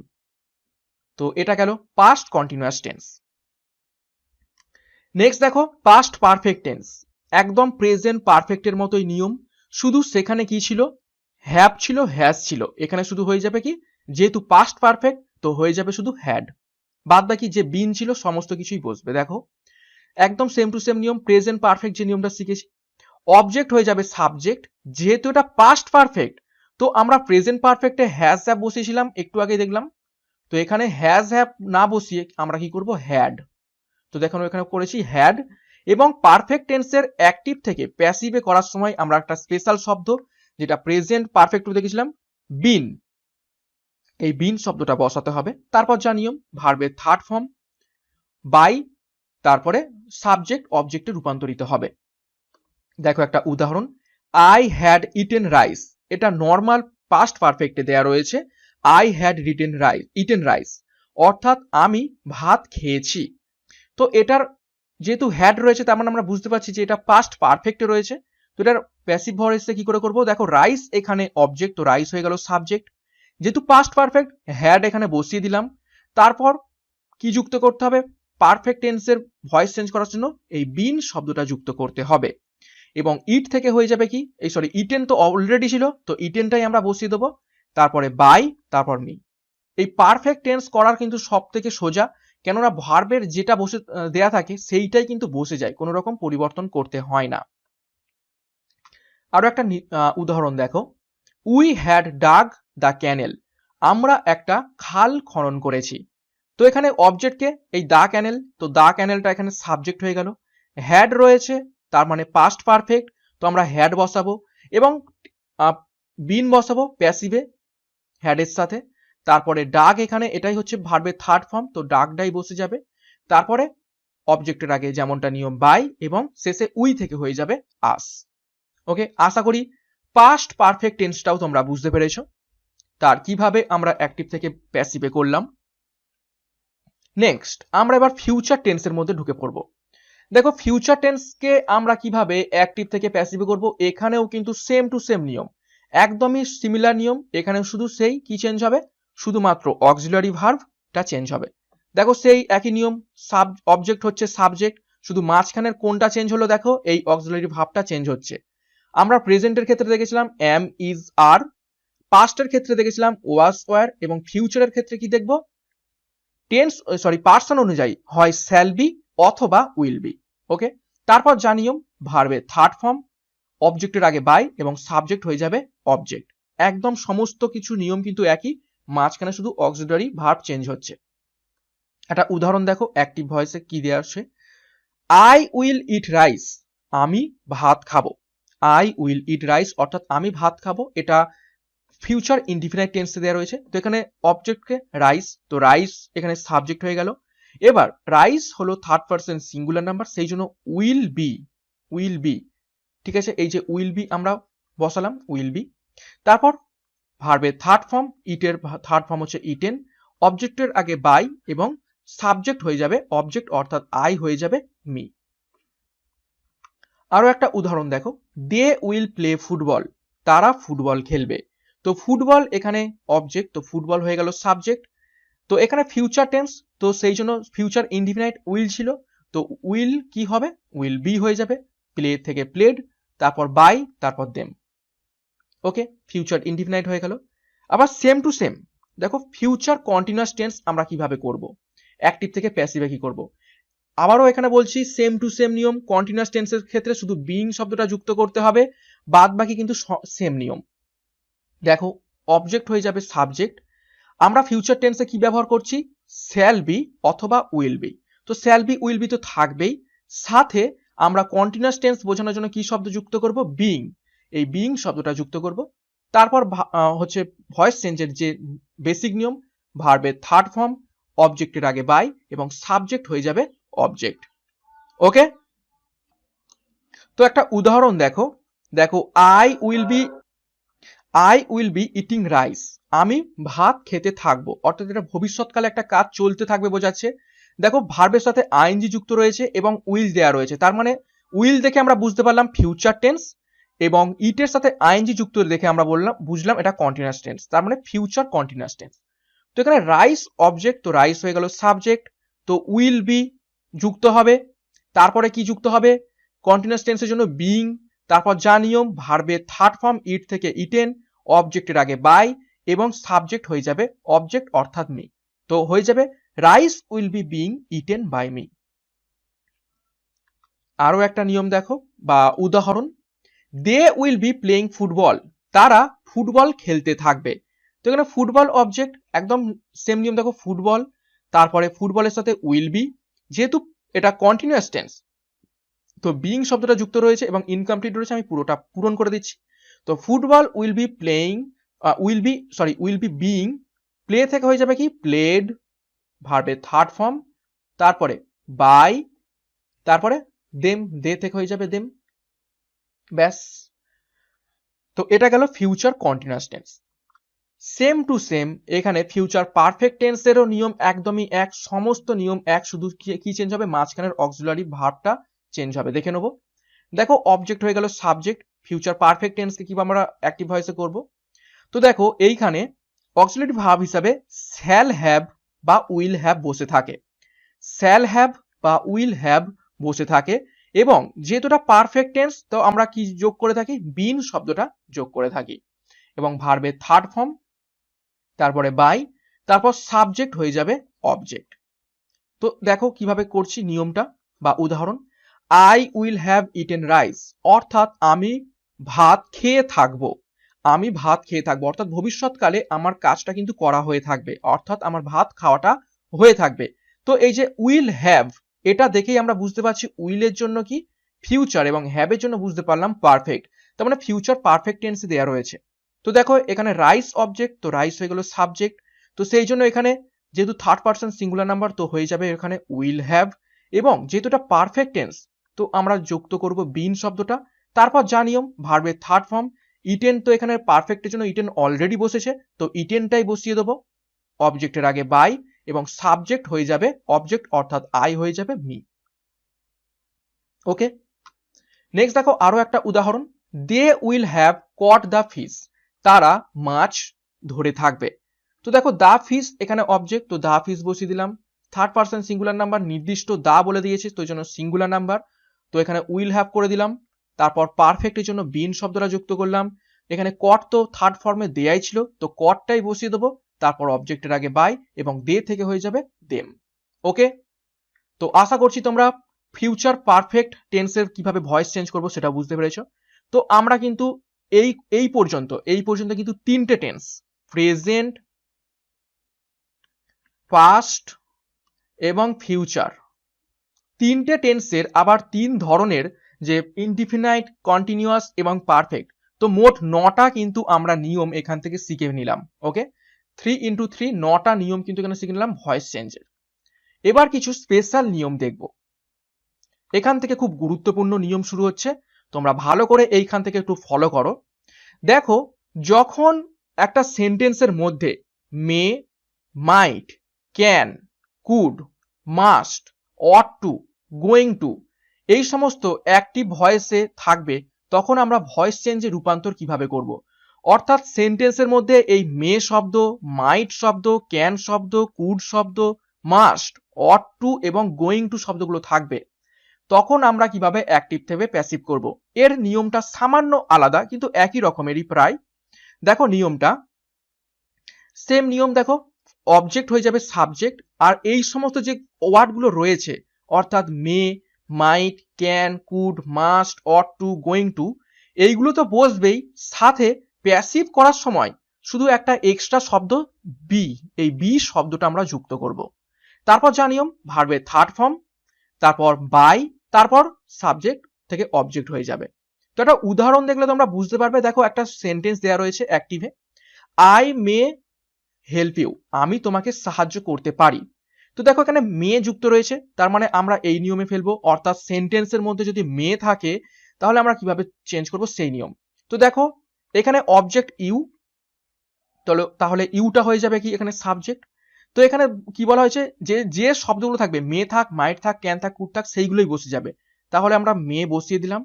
তো এটা গেল পাস্ট কন্টিনিউয়াস টেন্স। নেক্সট দেখো পাস্ট পারফেক্ট টেন্স, একদম প্রেজেন্ট পারফেক্টের মতোই নিয়ম, শুধু সেখানে কি ছিল, হ্যাভ ছিল, হ্যাজ ছিল, এখানে শুধু হয়ে যাবে কি, যেহেতু পাস্ট পারফেক্ট তো হয়ে যাবে শুধু হ্যাড, বাদ বাকি যে বিন ছিল সমস্ত কিছুই বসবে। দেখো একদম সেম টু সেম নিয়ম, প্রেজেন্ট পারফেক্ট যে নিয়মটা শিখেছি, অবজেক্ট হয়ে যাবে সাবজেক্ট, যেহেতু এটা পাস্ট পারফেক্ট তো আমরা প্রেজেন্ট পারফেক্টে হ্যাজ হ্যাভ বসিয়েছিলাম একটু আগে দেখলাম, তো এখানে হ্যাজ হ্যাভ না বসিয়ে আমরা কি করব, হ্যাড। তো দেখুন এখানে করেছি হ্যাড। এবং পারফেক্ট টেন্সের অ্যাক্টিভ থেকে প্যাসিভে করার সময় আমরা একটা স্পেশাল শব্দ যেটা প্রেজেন্ট পারফেক্ট দেখেছিলাম, বিন, এই বিন শব্দটা বসাতে হবে। তারপর যা নিয়ম, ভার্বের থার্ড ফর্ম বাই তারপরে সাবজেক্ট অবজেক্টে রূপান্তরিত হবে। দেখো একটা উদাহরণ, আই হ্যাড ইটেন রাইস, এটা নর্মাল পাস্ট পারফেক্টে দেয়া রয়েছে, আই হ্যাড ইটেন রাইস, অর্থাৎ আমি ভাত খেয়েছি। তো এটার যেহেতু হ্যাড রয়েছে তার মানে আমরা বুঝতে পারছি যে এটা পাস্ট পারফেক্টে রয়েছে। তো এটার প্যাসিভ ভয়েসে কি করে করব, দেখো রাইস এখানে অবজেক্ট, তো রাইস হয়ে গেল সাবজেক্ট, যেহেতু পাস্ট পারফেক্ট হ্যাড এখানে বসিয়ে দিলাম। তারপর কি যুক্ত করতে হবে, পারফেক্ট টেন্সের ভয়েস চেঞ্জ করার জন্য এই বিন শব্দটা যুক্ত করতে হবে, এবং ইট থেকে হয়ে যাবে কি, ইটেন তো অলরেডি ছিল, তো ইটেনটাই আমরা বসিয়ে দেবো, তারপরে বাই, তারপর মি। এই পারফেক্ট টেন্স করার কিন্তু সব থেকে সোজা, কেননা ভার্বের যেটা বসে দেয়া থাকে সেইটাই কিন্তু বসে যায়, কোনো রকম পরিবর্তন করতে হয় না। আরো একটা উদাহরণ দেখো, we had dug the canal, আমরা একটা খাল খনন করেছি। তো এখানে অবজেক্টকে এই দা ক্যানেল, তো দা ক্যানেলটা এখানে সাবজেক্ট হয়ে গেল, হ্যাড রয়েছে তার মানে পাস্ট পারফেক্ট, তো আমরা হ্যাড বসাবো এবং বিন বসাবো প্যাসিভে হ্যাডের সাথে। তারপরে ডাগ এখানে এটাই হচ্ছে ভার্বের থার্ড ফর্ম, তো ডাগটাই বসে যাবে। তারপরে অবজেক্টের আগে যেমনটা নিয়ম বাই, এবং শেষে উই থেকে হয়ে যাবে আস। ওকে, আশা করি পাস্ট পারফেক্ট টেন্সটাও তোমরা বুঝতে পেরেছো। তার কিভাবে আমরা অ্যাক্টিভ থেকে প্যাসিভে করলাম। নেক্সট আমরা এবার ফিউচার টেন্সের মধ্যে ঢুকে পড়ব। দেখো ফিউচার টেন্সকে আমরা কিভাবে অ্যাক্টিভ থেকে প্যাসিভে করব, এখানেও কিন্তু সেম টু সেম নিয়ম, একদমই সিমিলার নিয়ম। এখানে শুধু সেই কি চেঞ্জ হবে, শুধুমাত্র অক্সিলারি ভার্বটা চেঞ্জ হবে। দেখো সেই একই নিয়ম, অবজেক্ট হচ্ছে সাবজেক্ট, শুধু মাঝখানের কোনটা চেঞ্জ হলো, দেখো এই অক্সিলারি ভার্বটা চেঞ্জ হচ্ছে। আমরা প্রেজেন্টের ক্ষেত্রে দেখেছিলাম এম, ইজ, আর, পাস্টের ক্ষেত্রে দেখেছিলাম ওয়াজ, ওয়ার, এবং ফিউচারের ক্ষেত্রে কি দেখবো, পার্সন অনুযায়ী হয় শ্যাল বি অথবা উইল বি। ওকে, তারপর যা নিয়ম, ভার্বের থার্ড ফর্ম, অবজেক্টের আগে বাই এবং সাবজেক্ট হয়ে যাবে অবজেক্ট। একদম সমস্ত কিছু নিয়ম কিন্তু একই, মাঝখানে শুধু অক্সিলারি ভার্ব চেঞ্জ হচ্ছে। একটা উদাহরণ দেখো, অ্যাক্টিভ ভয়েসে কি দেওয়া আছে, আই উইল ইট রাইস, আমি ভাত খাবো। আই উইল ইট রাইস অর্থাৎ আমি ভাত খাবো, এটা ফিউচার ইনডিফিনাইট টেন্সে দেওয়া রয়েছে। তো এখানে অবজেক্টকে রাইস, তো রাইস এখানে সাবজেক্ট হয়ে গেল। এবার রাইস হলো থার্ড পারসন সিঙ্গুলার নাম্বার, সেই জন্য উইল বি, ঠিক আছে, এই যে উইল বি আমরা বসালাম, উইল বি। তারপর ভার্বের থার্ড ফর্ম, ইটের থার্ড ফর্ম হচ্ছে ইটেন, অবজেক্টের আগে বাই এবং সাবজেক্ট হয়ে যাবে অবজেক্ট অর্থাৎ আই হয়ে যাবে মি। আরো একটা উদাহরণ দেখো, দে উইল প্লে ফুটবল, তারা ফুটবল খেলবে। তো ফুটবল এখানে অবজেক্ট, তো ফুটবল হয়ে গেল সাবজেক্ট। তো এখানে ফিউচার টেন্স, তো সেই জন্য ফিউচার ইনডিফিনাইট উইল ছিল, তো উইল কি হবে, উইল বি হয়ে যাবে, প্লে থেকে প্লেড, তারপর বাই, তারপর দেম। ওকে, ফিউচার ইনডিফিনাইট হয়ে গেল। আবার সেম টু সেম দেখো ফিউচার কন্টিনিউয়াস টেন্স আমরা কিভাবে করব, অ্যাক্টিভ থেকে প্যাসিভে কি করব। আবারও এখানে বলছি সেম টু সেম নিয়ম, কন্টিনিউয়াস টেন্সের ক্ষেত্রে শুধু বিং শব্দটা যুক্ত করতে হবে, বাদ বাকি কিন্তু সেম নিয়ম। দেখো অবজেক্ট হয়ে যাবে সাবজেক্ট, আমরা ফিউচার টেন্সে কি ব্যবহার করছি, শ্যাল বি অথবা উইল বি। তো শ্যাল বি উইল বি তো থাকবেই, সাথে আমরা কন্টিনিউয়াস টেন্স বোঝানোর জন্য কি শব্দ যুক্ত করব, বিং, এই বিং শব্দটা যুক্ত করব। তারপর হচ্ছে ভয়েস চেঞ্জের যে বেসিক নিয়ম, ভার্বের থার্ড ফর্ম, অবজেক্টের আগে বাই এবং সাবজেক্ট হয়ে যাবে অবজেক্ট। ওকে, তো একটা উদাহরণ দেখো, I will be eating rice, আমি ভাত খেতে থাকবো, অর্থাৎ এটা ভবিষ্যৎকালে একটা কাজ চলতে থাকবে বোঝাচ্ছে। দেখো ভার্বের সাথে আইএনজি যুক্ত রয়েছে এবং উইল দেয়া রয়েছে, তার মানে উইল দেখে আমরা বুঝতে পারলাম ফিউচার টেন্স, এবং ইটের সাথে আইএনজি যুক্ত দেখে আমরা বুঝলাম এটা কন্টিনিউয়াস টেন্স, তার মানে ফিউচার কন্টিনিউয়াস টেন্স। তো এখানে রাইস অবজেক্ট, তো রাইস হয়ে গেল সাবজেক্ট, তো উইল বি যুক্ত হবে, তারপরে কি যুক্ত হবে, কন্টিনিউয়াস টেন্সের জন্য বিং, তারপর যা নিয়ম, ভার্বের থার্ড ফর্ম ইট থেকে ইটেন, অবজেক্টের আগে বাই এবং সাবজেক্ট হয়ে যাবে অবজেক্ট অর্থাৎ মি। তো হয়ে যাবে rice will be being eaten by me. আরো একটা নিয়ম দেখো বা উদাহরণ, they will be playing football, তারা ফুটবল খেলতে থাকবে। তো এখানে ফুটবল অবজেক্ট, একদম সেম নিয়ম দেখো, ফুটবল, তারপরে ফুটবলের সাথে উইল বি, যেহেতু এটা কন্টিনিউয়াস টেন্স তো বিং শব্দটা যুক্ত রয়েছে এবং ইনকমপ্লিট রয়েছে, আমি পুরোটা পূরণ করে দিচ্ছি। তো football will be playing, will be being, play থেকে হয়ে যাবে কি প্লেড, ভার্বের থার্ড ফর্ম, তারপরে বাই তারপরে দেম, দে থেকে হয়ে যাবে দেম, ব্যাস। তো এটা গেল future continuous tense. Same to same এখানে ফিউচার পারফেক্ট টেন্সেরও নিয়ম একদমই এক, সমস্ত নিয়ম এক, শুধু কি চেঞ্জ হবে, মাঝখানের অক্সিলারি ভার্বটা চেঞ্জ হবে। দেখে নেবো। দেখো অবজেক্ট হয়ে গেল সাবজেক্ট, ফিউচার পারফেক্ট টেন্সকে কিভাবে আমরা অ্যাক্টিভ ভয়েসে করব। তো দেখো এইখানে অক্সিলারি ভার্ব হিসাবে শ্যাল হ্যাভ বা উইল হ্যাভ বসে থাকে, শ্যাল হ্যাভ বা উইল হ্যাভ বসে থাকে, এবং যেহেতু এটা পারফেক্ট টেন্স তো আমরা কি যোগ করে থাকি, বিন শব্দটা যোগ করে থাকি, এবং ভার্বের থার্ড ফর্ম, তারপরে বাই, তারপর সাবজেক্ট হয়ে যাবে অবজেক্ট। তো দেখো কিভাবে করছি নিয়মটা বা উদাহরণ। I will have eaten rice, অর্থাৎ আমি ভাত খেয়ে থাকবো, আমি ভাত খেয়ে থাকবো, অর্থাৎ ভবিষ্যৎকালে আমার কাজটা কিন্তু করা হয়ে থাকবে, অর্থাৎ আমার ভাত খাওয়াটা হয়ে থাকবে। তো এই যে উইল হ্যাভ, এটা দেখেই আমরা বুঝতে পারছি উইলের জন্য কি ফিউচার এবং হ্যাভের জন্য বুঝতে পারলাম পারফেক্ট, তার মানে ফিউচার পারফেক্ট টেন্সে দেওয়া রয়েছে। তো দেখো এখানে রাইস অবজেক্ট, তো রাইস হয়ে গেল সাবজেক্ট, তো সেই জন্য এখানে যেহেতু থার্ড পারসন সিঙ্গুলার নাম্বার তো হয়ে যাবে এখানে উইল হ্যাভ, এবং যেহেতু এটা পারফেক্ট টেন্স তো আমরা যুক্ত করব বিন শব্দটা, তারপর যা নিয়ম ভার্বের থার্ড ফর্ম, ইটেন, তো এখানে পারফেক্টের জন্য ইটেন অলরেডি বসেছে তো ইটেনটাই বসিয়ে দেবো, অবজেক্টের আগে বাই, এবং সাবজেক্ট হয়ে যাবে অবজেক্ট অর্থাৎ আই হয়ে যাবে মি। ওকে, নেক্সট দেখো আরো একটা উদাহরণ, they will have caught the fish, তারা মাছ ধরে থাকবে। তো দেখো দা ফিশ এখানে অবজেক্ট, তো দা ফিশ বসিয়ে দিলাম, থার্ড পারসন সিঙ্গুলার নাম্বার, নির্দিষ্ট দা বলে দিয়েছে তো এই জন্য সিঙ্গুলার নাম্বার, তো এখানে উইল হ্যাভ করে দিলাম, তারপর পারফেক্টের জন্য বিন শব্দটা যুক্ত করলাম, এখানে কট তো থার্ড ফর্মে দেয়াই ছিল তো কটটাই বসিয়ে দেবো, তারপর অবজেক্টের আগে বাই, এবং দে থেকে হয়ে যাবে দেম। ওকে, তো আশা করছি তোমরা ফিউচার পারফেক্ট টেন্সের কিভাবে ভয়েস চেঞ্জ করবো সেটা বুঝতে পেরেছো। তো আমরা কিন্তু এই পর্যন্ত কিন্তু তিনটে টেন্স, প্রেজেন্ট, পাস্ট এবং ফিউচার, তিনটে টেন্সের আবার তিন ধরনের, যে ইনডিফিনাইট, কন্টিনিউয়াস এবং পারফেক্ট, তো মোট 9টা কিন্তু আমরা নিয়ম এখান থেকে শিখে নিলাম। ওকে, 3 × 3 9টা নিয়ম কিন্তু এখানে শিখে নিলাম ভয়েস চেঞ্জের। এবার কিছু স্পেশাল নিয়ম দেখব, এখান থেকে খুব গুরুত্বপূর্ণ নিয়ম শুরু হচ্ছে, তোমরা ভালো করে এইখান থেকে একটু ফলো করো। দেখো যখন একটা সেন্টেন্সের মধ্যে may, might, can, could, must, ought to, going to এই সমস্ত অ্যাক্টিভ ভয়েসে থাকবে তখন আমরা ভয়েস চেঞ্জে রূপান্তর কিভাবে করব। অর্থাৎ সেন্টেন্সের মধ্যে এই মে শব্দ, মাইট শব্দ, ক্যান শব্দ, কুড শব্দ, মাস্ট, অট টু এবং গোয়িং টু শব্দগুলো থাকবে, তখন আমরা কিভাবে অ্যাক্টিভ থেকে প্যাসিভ করব। এর নিয়মটা সামান্য আলাদা কিন্তু একই রকমেরই প্রায়। দেখো নিয়মটা সেম নিয়ম, দেখো অবজেক্ট হয়ে যাবে সাবজেক্ট, আর এই সমস্ত যে ওয়ার্ডগুলো রয়েছে অর্থাৎ may, might, can, could, must, ought to, going to এইগুলো তো বসবেই, সাথে প্যাসিভ করার সময় শুধু একটা এক্সট্রা শব্দ বি, এই বি শব্দটা আমরা যুক্ত করব। তারপর যা নিয়ম ভার্বের থার্ড ফর্ম, তারপর বাই, তারপর সাবজেক্ট থেকে অবজেক্ট হয়ে যাবে। তো একটা উদাহরণ দেখলে তোমরা বুঝতে পারবে। দেখো একটা সেন্টেন্স দেওয়া রয়েছে অ্যাক্টিভে, আই মে হেল্প ইউ, আমি তোমাকে সাহায্য করতে পারি। তো দেখো এখানে মে যুক্ত রয়েছে, তার মানে আমরা এই নিয়মে ফেলবো, অর্থাৎ সেন্টেন্সের মধ্যে যদি মে থাকে তাহলে আমরা কিভাবে চেঞ্জ করব সেই নিয়ম। তো দেখো এখানে অবজেক্ট ইউ, তাহলে ইউটা হয়ে যাবে কি এখানে সাবজেক্ট। তো এখানে কি বলা হয়েছে, যে শব্দগুলো থাকবে মে থাক, মাইট থাক, ক্যান থাক, কুড থাক সেইগুলোই বসে যাবে, তাহলে আমরা মে বসিয়ে দিলাম।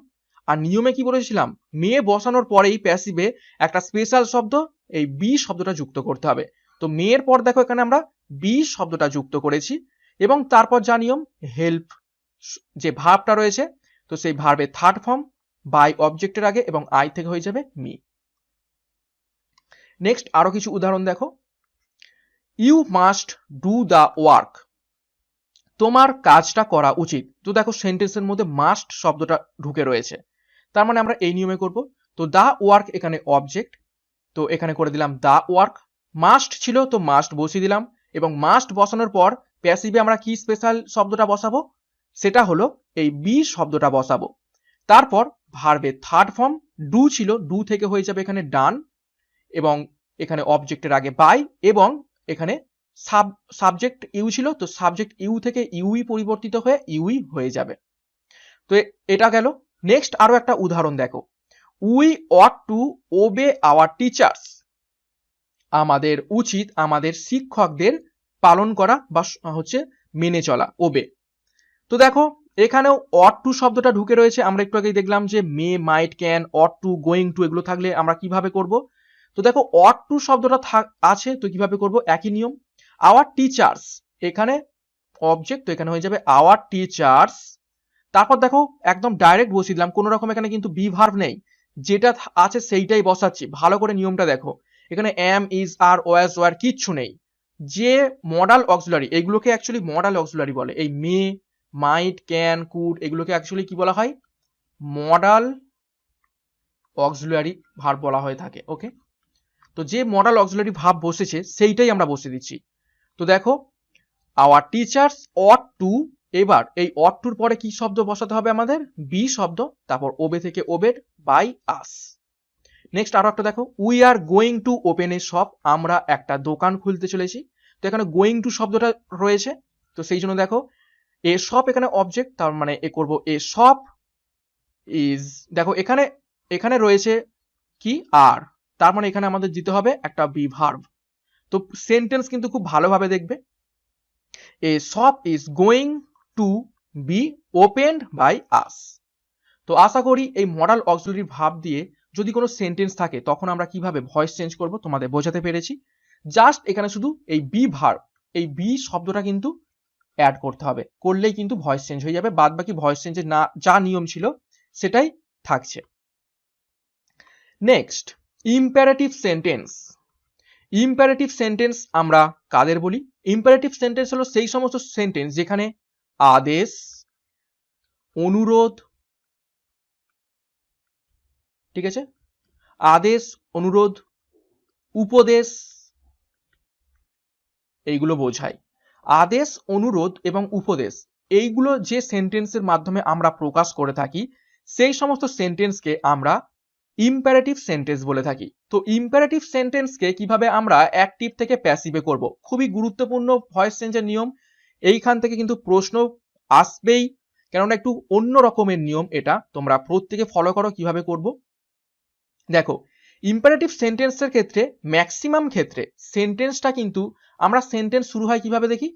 আর নিয়মে কি বলেছিলাম, মে বসানোর পরেই প্যাসিভে একটা স্পেশাল শব্দ এই বি শব্দটা যুক্ত করতে হবে। তো মেয়ের পর দেখো এখানে আমরা বি শব্দটা যুক্ত করেছি, এবং তারপর যা নিয়ম হেল্প যে ভার্বটা রয়েছে তো সেই ভার্বের থার্ড ফর্ম বাই অবজেক্টের আগে এবং আই থেকে হয়ে যাবে মি। নেক্সট আরো কিছু উদাহরণ দেখো, you must do the work, তোমার কাজটা করা উচিত। তো দেখো সেন্টেন্সের মধ্যে মাস্ট শব্দটা ঢুকে রয়েছে, তার মানে আমরা এই নিয়মে করব। তো দা ওয়ার্ক এখানে অবজেক্ট, তো এখানে করে দিলাম দা ওয়ার্ক, মাস্ট ছিল তো মাস্ট বসিয়ে দিলাম, এবং মাস্ট বসানোর পর প্যাসিভে আমরা কি স্পেশাল শব্দটা বসাবো, সেটা হলো এই বি শব্দটা বসাবো। তারপর ভার্বের থার্ড ফর্ম ডু ছিল, ডু থেকে হয়ে যাবে এখানে ডান, এবং এখানে অবজেক্টের আগে বাই, এবং এখানে সাবজেক্ট ইউ ছিল তো সাবজেক্ট ইউ থেকে ইউই পরিবর্তিত হয়ে ইউই হয়ে যাবে। তো এটা গেল। নেক্সট আরো একটা উদাহরণ দেখো, we ought to obey our teachers, আমাদের উচিত আমাদের শিক্ষকদের পালন করা বা হচ্ছে মেনে চলা, ওবে। তো দেখো এখানেও অট টু শব্দটা ঢুকে রয়েছে। আমরা একটু আগেই দেখলাম যে may, might, can, ought to, going to এগুলো থাকলে আমরা কিভাবে করব। তো দেখো অট টু শব্দটা আছে, তো কিভাবে করব, একই নিয়ম। আওয়ার টিচার্স, এখানে অবজেক্ট, তো এখানে হয়ে যাবে আওয়ার টিচার্স। তারপর দেখো একদম ডাইরেক্ট বসিয়ে দিলাম, কোনো রকম এখানে কিন্তু বি ভার্ব নেই, যেটা আছে সেইটাই বসাচ্ছি। ভালো করে নিয়মটা দেখো, এখানে am, is, are, was, were কিচ্ছু নেই। যে মডাল অক্সিলারি, এগুলোকে অ্যাকচুয়ালি মডাল অক্সিলারি বলে। এই মে, মাইট, ক্যান, কুড এগুলোকে অ্যাকচুয়ালি কি বলা হয়, মডাল অক্সিলারি ভার্ব বলা হয়ে থাকে। ওকে, তো যে মডাল অক্সিলারি ভার্ব বসেছে সেইটাই আমরা বসিয়ে দিচ্ছি। তো দেখো আওয়ার টিচার্স অট টু, এবার এই অট টুর পরে কি শব্দ বসাতে হবে আমাদের, বি শব্দ, তারপর ওবে থেকে ওবেড বাই আস। নেক্সট আরো একটা দেখো, we are going to open A shop, আমরা একটা দোকান খুলতে চলেছি। তো এখানে গোয়িং টু শব্দটা রয়েছে, তো সেই জন্য দেখো এ শপ এখানে অবজেক্ট, তার মানে এ করব এ শপ ইজ, দেখো এখানে এখানে রয়েছে কি আর, তার মানে এখানে আমাদের দিতে হবে একটা বি ভার্ব। তো সেন্টেন্স কিন্তু খুব ভালোভাবে দেখবে, a shop is going to be opened by us. তো আশা করি এই মডাল অক্সিলারি ভার্ব দিয়ে যদি কোনো সেন্টেন্স থাকে তখন আমরা কিভাবে ভয়েস চেঞ্জ করব তোমাদের বোঝাতে পেরেছি। জাস্ট এখানে শুধু এই বি ভার্ব, এই বি শব্দটা কিন্তু অ্যাড করতে হবে, করলেই কিন্তু ভয়েস চেঞ্জ হয়ে যাবে। বাদ বাকি ভয়েস চেঞ্জের না যা নিয়ম ছিল সেটাই থাকছে। Next imperative sentence. Imperative sentence আমরা কাদের বলি, ইম্পারেটিভ সেন্টেন্স হলো সেই সমস্ত সেন্টেন্স যেখানে আদেশ, অনুরোধ, ঠিক আছে, আদেশ, অনুরোধ, উপদেশ এইগুলো বোঝায়। আদেশ, অনুরোধ এবং উপদেশ এইগুলো যে সেন্টেন্সের মাধ্যমে আমরা প্রকাশ করে থাকি সেই সমস্ত সেন্টেন্সকে আমরা ইম্পারেটিভ সেন্টেন্স বলে থাকি। তো ইম্পারেটিভ সেন্টেন্সকে কিভাবে আমরা অ্যাক্টিভ থেকে প্যাসিভে করব, খুবই গুরুত্বপূর্ণ ভয়েস চেঞ্জের নিয়ম। এইখান থেকে কিন্তু প্রশ্ন আসবেই, কেননা একটু অন্য রকমের নিয়ম এটা, তোমরা প্রত্যেকে ফলো করো কিভাবে করব। দেখো ইম্পারেটিভ সেন্টেন্সের ক্ষেত্রে ম্যাক্সিমাম ক্ষেত্রে সেন্টেন্সটা কিন্তু আমরা সেন্টেন্স শুরু হয় কিভাবে দেখি,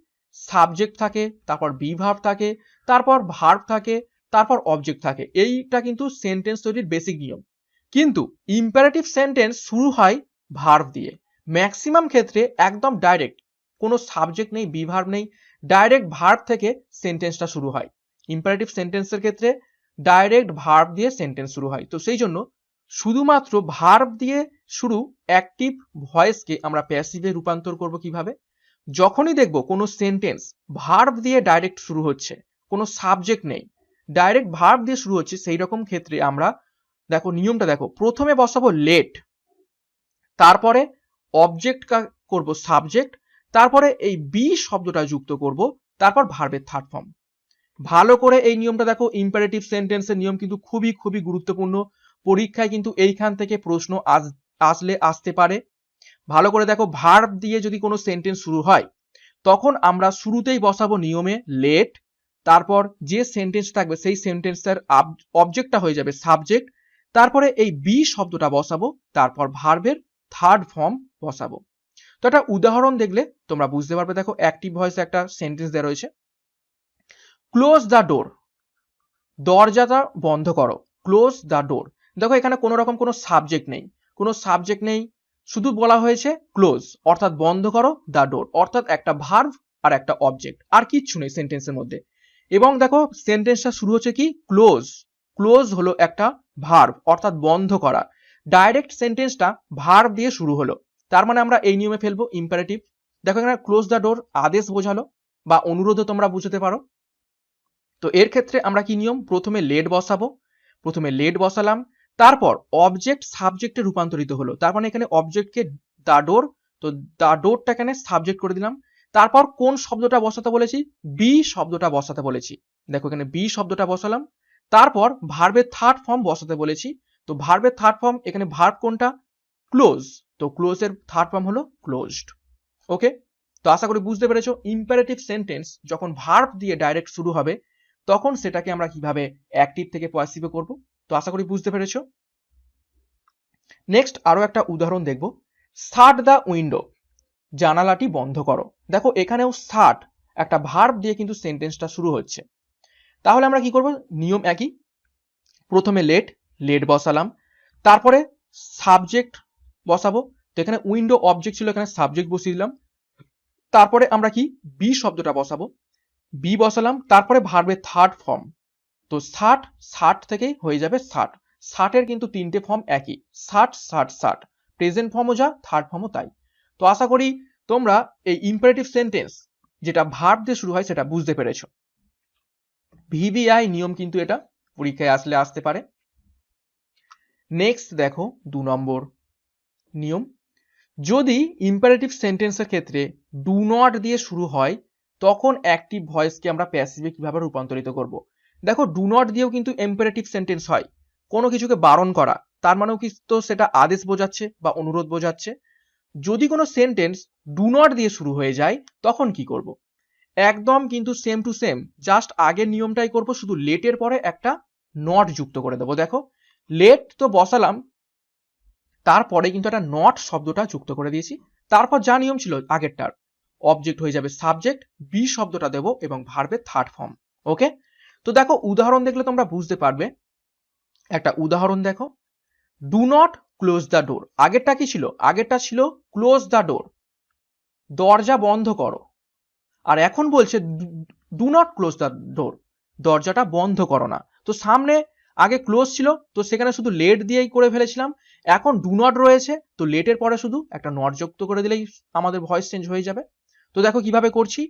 সাবজেক্ট থাকে, তারপর বি ভার্ব থাকে, তারপর ভার্ব থাকে, তারপর অবজেক্ট থাকে। এইটা কিন্তু সেন্টেন্স তৈরির বেসিক নিয়ম। কিন্তু ইম্পারেটিভ সেন্টেন্স শুরু হয় ভার্ব দিয়ে। ম্যাক্সিমাম ক্ষেত্রে একদম ডাইরেক্ট, কোনো সাবজেক্ট নেই, বি ভার্ব নেই, ডাইরেক্ট ভার্ব থেকে সেন্টেন্সটা শুরু হয়। ইম্পারেটিভ সেন্টেন্সের ক্ষেত্রে ডাইরেক্ট ভার্ব দিয়ে সেন্টেন্স শুরু হয়। তো সেই জন্য শুধুমাত্র ভার্ব দিয়ে শুরু অ্যাক্টিভ ভয়েসকে আমরা প্যাসিভে রূপান্তর করব কিভাবে, যখনই দেখব কোনো সেন্টেন্স ভার্ব দিয়ে ডাইরেক্ট শুরু হচ্ছে, কোনো সাবজেক্ট নেই, ডাইরেক্ট ভার্ব দিয়ে শুরু হচ্ছে, সেই রকম ক্ষেত্রে আমরা দেখো নিয়মটা দেখো, প্রথমে বসাবো লেট, তারপরে অবজেক্ট করব সাবজেক্ট, তারপরে এই বি শব্দটা যুক্ত করব, তারপর ভার্বের থার্ড ফর্ম। ভালো করে এই নিয়মটা দেখো, ইম্পারেটিভ সেন্টেন্সের নিয়ম কিন্তু খুবই খুবই গুরুত্বপূর্ণ। পরীক্ষায় কিন্তু এইখান থেকে প্রশ্ন আসতে পারে। ভালো করে দেখো, ভার্ব দিয়ে যদি কোনো সেন্টেন্স শুরু হয় তখন আমরা শুরুতেই বসাবো নিয়মে লেট, তারপর যে সেন্টেন্স থাকবে সেই সেন্টেন্সের অবজেক্টটা হয়ে যাবে সাবজেক্ট, তারপরে এই বি শব্দটা বসাবো, তারপর ভার্বের থার্ড ফর্ম বসাবো। তো একটা উদাহরণ দেখলে তোমরা বুঝতে পারবে। দেখো অ্যাক্টিভ ভয়েসে একটা সেন্টেন্স দেওয়া রয়েছে, ক্লোজ দ্য ডোর, দরজাটা বন্ধ করো, ক্লোজ দ্য ডোর। দেখো এখানে কোনো রকম কোনো সাবজেক্ট নেই, কোনো সাবজেক্ট নেই, শুধু বলা হয়েছে ক্লোজ অর্থাৎ বন্ধ করো দ্য ডোর, অর্থাৎ একটা ভার্ব আর একটা অবজেক্ট, আর কিচ্ছু নেই সেন্টেন্সের মধ্যে। এবং দেখো সেন্টেন্সটা শুরু হচ্ছে কি ক্লোজ, ক্লোজ হলো একটা ভার্ব অর্থাৎ বন্ধ করা, ডাইরেক্ট সেন্টেন্সটা ভার্ব দিয়ে শুরু হলো, তার মানে আমরা এই নিয়মে ফেলবো ইম্পারেটিভ। দেখো এখানে ক্লোজ দ্য ডোর আদেশ বোঝালো বা অনুরোধও তোমরা বুঝতে পারো। তো এর ক্ষেত্রে আমরা কি নিয়ম, প্রথমে লেট বসাবো, প্রথমে লেট বসালাম, তারপর অবজেক্ট সাবজেক্টে রূপান্তরিত হলো, তার মানে এখানে অবজেক্টকে দা ডোর, তো দা ডোরটা এখানে সাবজেক্ট করে দিলাম। তারপর কোন শব্দটা বসাতে বলেছি, বি শব্দটা বসাতে বলেছি। দেখো এখানে বি শব্দটা বসালাম, তারপর ভার্বের থার্ড ফর্ম বসাতে বলেছি। তো ভার্বের থার্ড ফর্ম, এখানে ভার্ব কোনটা, ক্লোজ, তো ক্লোজের থার্ড ফর্ম হলো ক্লোজড। ওকে, তো আশা করি বুঝতে পেরেছো ইম্পারেটিভ সেন্টেন্স যখন ভার্ব দিয়ে ডাইরেক্ট শুরু হবে তখন সেটাকে আমরা কিভাবে অ্যাক্টিভ থেকে প্যাসিভে করব। তো আশা করি বুঝতে পেরেছো। নেক্সট আরো একটা উদাহরণ দেখব, শাট দ্য উইন্ডো, জানালাটি বন্ধ করো। দেখো এখানেও শাট একটা ভার্ব দিয়ে কিন্তু সেন্টেন্সটা শুরু হচ্ছে। তাহলে আমরা কি করব, নিয়ম একই, প্রথমে লেট বসালাম, তারপরে সাবজেক্ট বসাবো। তো এখানে উইন্ডো অবজেক্ট ছিল, এখানে সাবজেক্ট বসিয়ে দিলাম। তারপরে আমরা কি বি শব্দটা বসাবো, বি বসালাম, তারপরে ভার্বের থার্ড ফর্ম। তো শাট থেকেই হয়ে যাবে শাট। শাটের কিন্তু তিনটে ফর্ম একই, শাট। প্রেজেন্ট ফর্মও যা, থার্ড ফর্মও তাই। তো আশা করি তোমরা এই ইম্পারেটিভ সেন্টেন্স যেটা ভার্ব দিয়ে শুরু হয় সেটা বুঝতে পেরেছো। ভিভিআই নিয়ম কিন্তু এটা পরীক্ষায় আসতে পারে। নেক্সট দেখো 2 নম্বর নিয়ম, যদি ইম্পারেটিভ সেন্টেন্সের ক্ষেত্রে ডু নট দিয়ে শুরু হয় তখন অ্যাক্টিভ ভয়েসকে আমরা প্যাসিভে কিভাবে রূপান্তরিত করব। দেখো ডু নট দিয়েও কিন্তু ইম্পারেটিভ সেন্টেন্স হয়, কোনো কিছুকে বারণ করা, তার মানেও কিন্তু সেটা আদেশ বোঝাচ্ছে বা অনুরোধ বোঝাচ্ছে। যদি কোনো সেন্টেন্স ডু নট দিয়ে শুরু হয়ে যায় তখন কি করব, একদম কিন্তু সেম টু সেম, জাস্ট আগের নিয়মটাই করব, শুধু লেটের পরে একটা নট যুক্ত করে দেবো। দেখো লেট তো বসালাম, তারপরে কিন্তু একটা নট শব্দটা যুক্ত করে দিয়েছি। তারপর যা নিয়ম ছিল আগেরটার, অবজেক্ট হয়ে যাবে সাবজেক্ট, বি শব্দটা দেবো এবং ভার্বের থার্ড ফর্ম। ওকে, তো দেখো উদাহরণ দেখলে তোমরা বুঝতে পারবে। একটা উদাহরণ দেখো, do not close the door. আগেরটা কি ছিল, আগেরটা ছিল ক্লোজ দ্য ডোর, দরজা বন্ধ করো। আর এখন বলছে do not close the door, দরজাটা বন্ধ করো না। তো সামনে আগে ক্লোজ ছিল, তো সেখানে শুধু লেট দিয়েই করে ফেলেছিলাম। এখন ডু নট রয়েছে, তো লেটের পরে শুধু একটা নট যুক্ত করে দিলেই আমাদের ভয়েস চেঞ্জ হয়ে যাবে। তো দেখো কিভাবে করছি,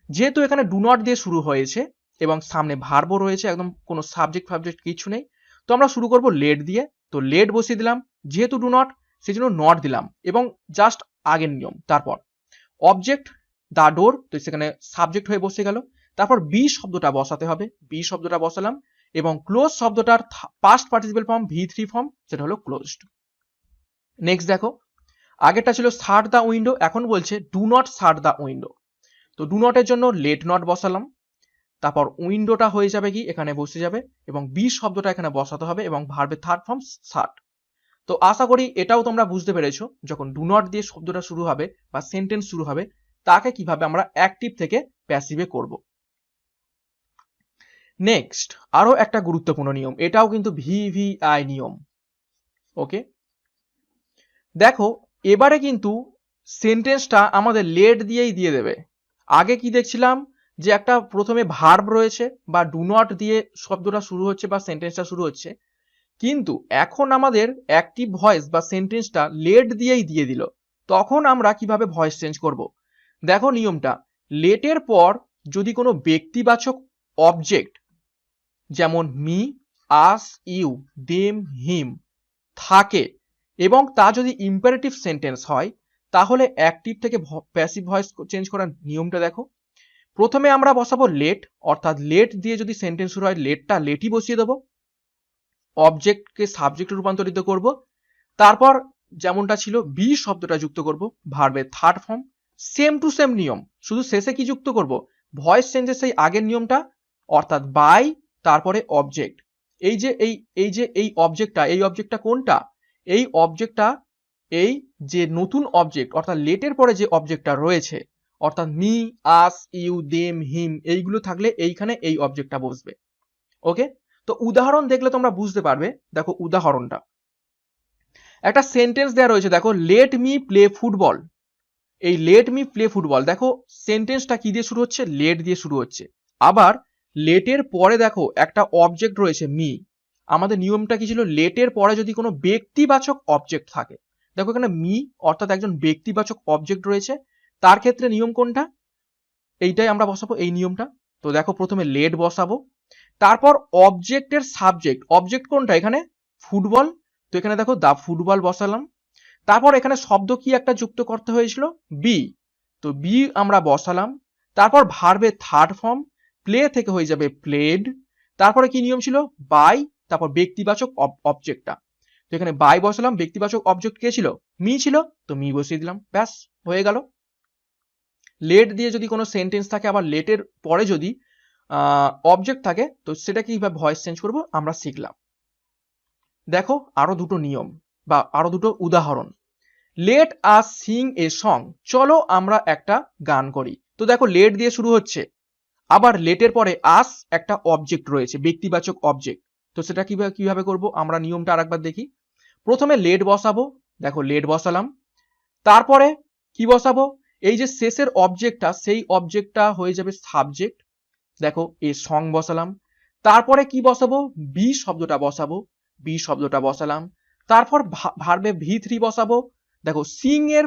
যেহেতু এখানে ডু নট দিয়ে শুরু হয়েছে এবং সামনে ভার্বও রয়েছে, একদম কোনো সাবজেক্ট কিছু নেই, তো আমরা শুরু করব লেট দিয়ে। তো লেট বসিয়ে দিলাম, যেহেতু ডু নট সেই জন্য নট দিলাম এবং জাস্ট আগের নিয়ম। তারপর অবজেক্ট দা ডোর, তো সেখানে সাবজেক্ট হয়ে বসে গেল। তারপর বি শব্দটা বসাতে হবে, বি শব্দটা বসালাম এবং ক্লোজ শব্দটার past participle form V3 form, সেটা হলো ক্লোজড। নেক্সট দেখো, আগেরটা ছিল শাট দা উইন্ডো, এখন বলছে do not shut the window. তো ডু নটের জন্য লেট নট বসালাম, তারপর উইন্ডোটা হয়ে যাবে কি এখানে বসে যাবে এবং বি শব্দটা এখানে বসাতে হবে এবং ভার্বের থার্ড ফর্ম শাট। তো আশা করি এটাও তোমরা বুঝতে পেরেছো, যখন ডু নট দিয়ে শব্দটা শুরু হবে বা সেন্টেন্স শুরু হবে তাকে কিভাবে আমরা অ্যাক্টিভ থেকে প্যাসিভে করব। নেক্সট আরো একটা গুরুত্বপূর্ণ নিয়ম, এটাও কিন্তু ভিভিআই নিয়ম। ওকে, দেখো এবারে কিন্তু সেন্টেন্সটা আমাদের লেট দিয়েই দিয়ে দেবে। আগে কি দেখছিলাম যে একটা প্রথমে ভার্ব রয়েছে বা ডু নট দিয়ে শব্দটা শুরু হচ্ছে বা সেন্টেন্সটা শুরু হচ্ছে, কিন্তু এখন আমাদের অ্যাক্টিভ ভয়েস বা সেন্টেন্সটা লেট দিয়েই দিয়ে দিল। তখন আমরা কিভাবে ভয়েস চেঞ্জ করব। দেখো নিয়মটা, লেটের পর যদি কোনো ব্যক্তিবাচক অবজেক্ট যেমন মি, আস, ইউ, দেম, হিম থাকে এবং তা যদি ইম্পারেটিভ সেন্টেন্স হয় তাহলে অ্যাক্টিভ থেকে প্যাসিভ ভয়েস চেঞ্জ করার নিয়মটা দেখো। প্রথমে আমরা বসাবো লেট, অর্থাৎ লেট দিয়ে যদি সেন্টেন্স শুরু হয় লেটটা লেটই বসিয়ে দেবো, অবজেক্টকে সাবজেক্টে রূপান্তরিত করব। তারপর যেমনটা ছিল বি শব্দটা যুক্ত করব, ভার্বের third form, same to same নিয়ম, শুধু শেষে কি যুক্ত করব, ভয়েস চেঞ্জের সেই আগের নিয়মটা, অর্থাৎ বাই তারপরে অবজেক্ট। এই অবজেক্টটা কোনটা, এই অবজেক্টটা এই যে নতুন অবজেক্ট অর্থাৎ লেটের পরে যে অবজেক্টটা রয়েছে, অর্থাৎ মি, আস, ইউ, দেম, হিম এইগুলো থাকলে এইখানে এই অবজেক্টটা বসবে। ওকে, তো উদাহরণ দেখলে তোমরা বুঝতে পারবে। দেখো উদাহরণটা, একটা সেন্টেন্স দেওয়া রয়েছে, দেখো লেট মি প্লে ফুটবল। এই লেট মি প্লে ফুটবল, দেখো সেন্টেন্সটা কি দিয়ে শুরু হচ্ছে, লেট দিয়ে শুরু হচ্ছে। আবার লেটের পরে দেখো একটা অবজেক্ট রয়েছে মি। আমাদের নিয়মটা কি ছিল, লেটের পরে যদি কোনো ব্যক্তিবাচক অবজেক্ট থাকে, দেখো এখানে মি অর্থাৎ একজন ব্যক্তিবাচক অবজেক্ট রয়েছে, তার ক্ষেত্রে নিয়ম কোনটা, এইটাই আমরা বসাবো এই নিয়মটা। তো দেখো প্রথমে লেট বসাবো, তারপর অবজেক্টের সাবজেক্ট, অবজেক্ট কোনটা এখানে, ফুটবল। তো এখানে দেখো দা ফুটবল বসালাম। তারপর এখানে শব্দ কি একটা যুক্ত করতে হয়েছিল, বি, তো বি আমরা বসালাম। তারপর ভার্বের থার্ড ফর্ম, প্লে থেকে হয়ে যাবে প্লেড। তারপরে কি নিয়ম ছিল, বাই, তারপর ব্যক্তিবাচক অবজেক্টটা, তো এখানে বাই বসালাম, ব্যক্তিবাচক অবজেক্ট কে ছিল, মি ছিল, তো মি বসিয়ে দিলাম, ব্যাস হয়ে গেল। লেট দিয়ে যদি কোনো সেন্টেন্স থাকে, আবার লেটের পরে যদি অবজেক্ট থাকে, তো সেটা কিভাবে ভয়েস চেঞ্জ করব আমরা শিখলাম। দেখো আরো দুটো নিয়ম বা আরো দুটো উদাহরণ। Let us Singh a song, চলো আমরা একটা গান করি। তো দেখো লেট দিয়ে শুরু হচ্ছে, আবার লেটের পরে আস একটা অবজেক্ট রয়েছে, ব্যক্তিবাচক অবজেক্ট। তো সেটা কিভাবে করব আমরা নিয়মটা আরেকবার দেখি। প্রথমে লেট বসাবো, দেখো লেট বসালাম, তারপরে কি বসাবো, এই যে শেষের অবজেক্টটা সেই অবজেক্টটা হয়ে যাবে সাবজেক্ট, দেখো এ সং বসালাম। তারপরে কি বসাবো, বি শব্দটা বসাবো, বি শব্দটা বসালাম। তারপর ভার্বে ভি থ্রি বসাবো, দেখো সিং এর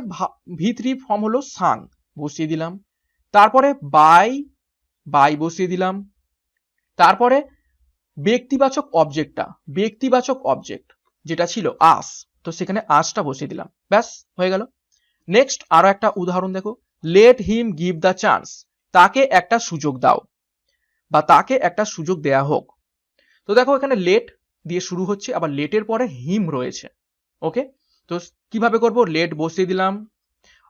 ভি থ্রি ফর্ম হলো সাং, বসিয়ে দিলাম। তারপরে বাই, বাই বসিয়ে দিলাম। তারপরে ব্যক্তিবাচক অবজেক্টটা, ব্যক্তিবাচক অবজেক্ট যেটা ছিল আস, তো সেখানে আসটা বসিয়ে দিলাম, ব্যাস হয়ে গেল। নেক্সট আরো একটা উদাহরণ দেখো, let him give the chance, তাকে একটা সুযোগ দাও বা তাকে একটা সুযোগ দেয়া হোক। তো দেখো এখানে লেট দিয়ে শুরু হচ্ছে, আবার লেটের পরে হিম রয়েছে। ওকে, তো কিভাবে করব, লেট বসিয়ে দিলাম,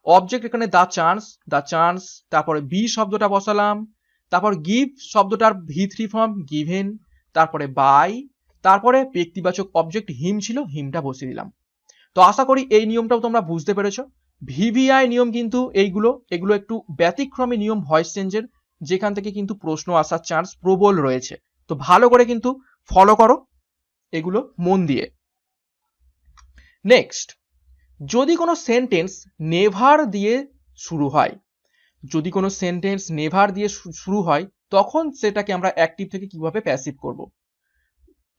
অবজেক্ট এখানে দ্য চান্স, দ্য চান্স, তারপরে বি শব্দটা বসালাম, তারপর গিভ শব্দটার ভি থ্রি ফর্ম গিভেন, তারপরে বাই, তারপরে ব্যক্তিবাচক অবজেক্ট হিম ছিল, হিমটা বসিয়ে দিলাম। তো আশা করি এই নিয়মটাও তোমরা বুঝতে পেরেছো। ভিভিআই নিয়ম কিন্তু এগুলো একটু ব্যতিক্রমী নিয়ম ভয়েস চেঞ্জের, যেখান থেকে কিন্তু প্রশ্ন আসার চান্স প্রবল রয়েছে। তো ভালো করে কিন্তু ফলো করো এগুলো মন দিয়ে। নেক্সট, যদি কোনো সেন্টেন্স নেভার দিয়ে শুরু হয়, যদি কোনো সেন্টেন্স নেভার দিয়ে শুরু হয়, তখন সেটাকে আমরা অ্যাক্টিভ থেকে কিভাবে প্যাসিভ করব।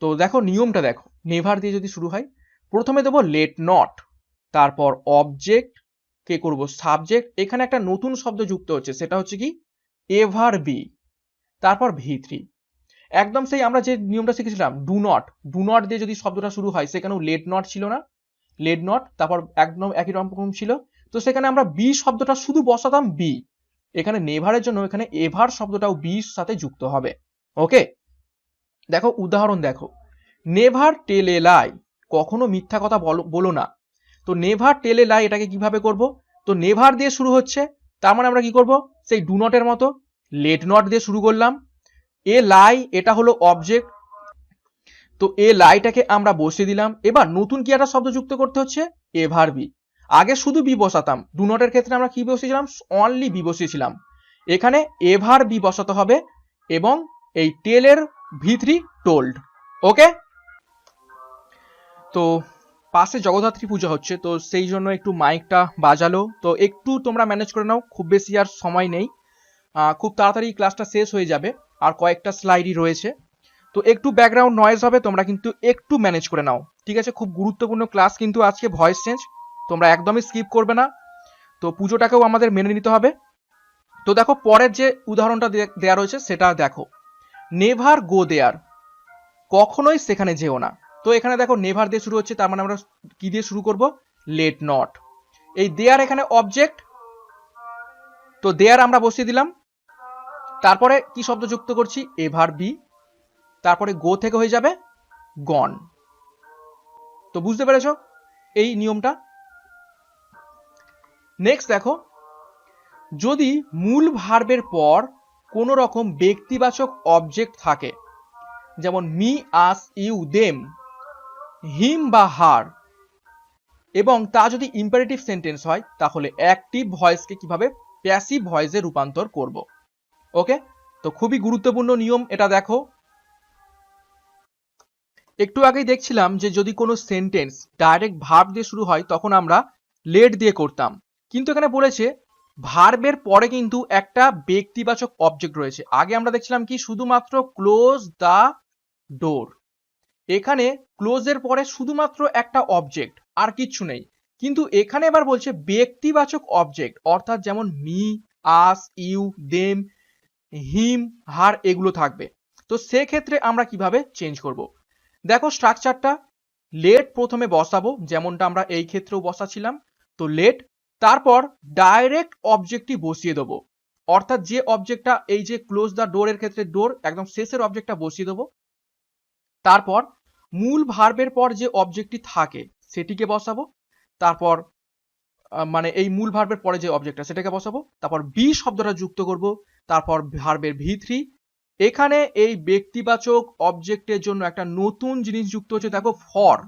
তো দেখো নিয়মটা দেখো, নেভার দিয়ে যদি শুরু হয়, প্রথমে দেবো লেট নট, তারপর অবজেক্ট কে করব সাবজেক্ট, এখানে একটা নতুন শব্দ যুক্ত হচ্ছে, সেটা হচ্ছে কি এভার বি, তারপর ভি থ্রি। একদম সেই আমরা যে নিয়মটা শিখেছিলাম ডু নট, ডু নট দিয়ে যদি শব্দটা শুরু হয়, সেখানেও লেট নট ছিল না, লেট নট, তারপর একদম একই রকম ছিল। তো সেখানে আমরা বি শব্দটা শুধু বসাতাম বি, এখানে নেভারের জন্য এখানে এভার শব্দটাও বির সাথে যুক্ত হবে। ওকে, দেখো উদাহরণ দেখো, নেভার টেল এ লাই, কখনো মিথ্যা কথা বলো না। তো নেভার টেল এ লাই এটাকে কিভাবে করব, তো নেভার দিয়ে শুরু হচ্ছে, তার মানে আমরা কি করব, সেই ডু নটের মতো লেট নট দিয়ে শুরু করলাম। এ লাই এটা হলো অবজেক্ট, তো এ লাইটাকে আমরা বসিয়ে দিলাম। এবার নতুন কি একটা শব্দ যুক্ত করতে হচ্ছে, এভার বি। আগে শুধু বি বসাতাম, ডু নটের ক্ষেত্রে আমরা কি বসিয়েছিলাম, অনলি বি বসিয়েছিলাম। এখানে এভার বি বসাতে হবে এবং এই টেলের ভি থ্রি টোল্ড। ওকে, তো পাশে জগদ্ধাত্রী পূজা হচ্ছে, তো সেই জন্য একটু মাইকটা বাজালো, তো একটু তোমরা ম্যানেজ করে নাও, খুব বেশি আর সময় নেই, খুব তাড়াতাড়ি ক্লাসটা শেষ হয়ে যাবে, আর কয়েকটা স্লাইডই রয়েছে। তো একটু ব্যাকগ্রাউন্ড নয়েজ হবে, তোমরা কিন্তু একটু ম্যানেজ করে নাও, ঠিক আছে। খুব গুরুত্বপূর্ণ ক্লাস কিন্তু আজকে ভয়েস চেঞ্জ, তোমরা একদমই স্কিপ করবে না। তো পুজোটাকেও আমাদের মেনে নিতে হবে। তো দেখো পরের যে উদাহরণটা দেয়া রয়েছে সেটা দেখো, নেভার গো দেয়ার, কখনোই সেখানে যেও না। তো এখানে দেখো নেভার দিয়ে শুরু হচ্ছে, তার মানে আমরা কি দিয়ে শুরু করব, লেট নট। এই দেয়ার এখানে অবজেক্ট, তো দেয়ার আমরা বসিয়ে দিলাম। তারপরে কি শব্দ যুক্ত করছি, এভার বি, তারপরে গো থেকে হয়ে যাবে গন। তো বুঝতে পেরেছো এই নিয়মটা। নেক্সট দেখো, যদি মূল ভার্বের পর কোনো রকম ব্যক্তিবাচক অবজেক্ট থাকে, যেমন মি, আস, ইউ, দেম, হিম বা হার, এবং তা যদি ইম্পারেটিভ সেন্টেন্স হয়, তাহলে অ্যাক্টিভ ভয়েসকে কিভাবে প্যাসিভ ভয়েসে রূপান্তর করব। ওকে, তো খুবই গুরুত্বপূর্ণ নিয়ম এটা দেখো। একটু আগেই দেখছিলাম যে যদি কোনো সেন্টেন্স ডাইরেক্ট ভার্ব দিয়ে শুরু হয়, তখন আমরা লেট দিয়ে করতাম, কিন্তু এখানে বলেছে ভার্বের পরে কিন্তু একটা ব্যক্তিবাচক অবজেক্ট রয়েছে। আগে আমরা দেখছিলাম কি শুধুমাত্র ক্লোজ দ্য ডোর, এখানে ক্লোজের পরে শুধুমাত্র একটা অবজেক্ট, আর কিচ্ছু নেই। কিন্তু এখানে এবার বলছে ব্যক্তিবাচক অবজেক্ট, অর্থাৎ যেমন মি, আস, ইউ, দেম, হিম, হার এগুলো থাকবে। তো সেক্ষেত্রে আমরা কিভাবে চেঞ্জ করব, দেখো স্ট্রাকচারটা, লেট প্রথমে বসাবো, যেমনটা আমরা এই ক্ষেত্রেও বসাছিলাম। তো লেট, তারপর ডাইরেক্ট অবজেক্টটি বসিয়ে দেবো, অর্থাৎ যে অবজেক্টটা এই যে ক্লোজ দ্য ডোর এর ক্ষেত্রে ডোর, একদম শেষের অবজেক্টটা বসিয়ে দেবো। তারপর মূল ভার্বের পর যে অবজেক্টটি থাকে সেটিকে বসাবো, তারপর মানে এই মূল ভার্বের পরে যে অবজেক্টটা সেটাকে বসাবো, তারপর বি শব্দটা যুক্ত করব, তারপর ভার্বের ভি থ্রি, এখানে এই ব্যক্তিবাচক অবজেক্টের জন্য একটা নতুন জিনিস যুক্ত হচ্ছে, দেখো ফর।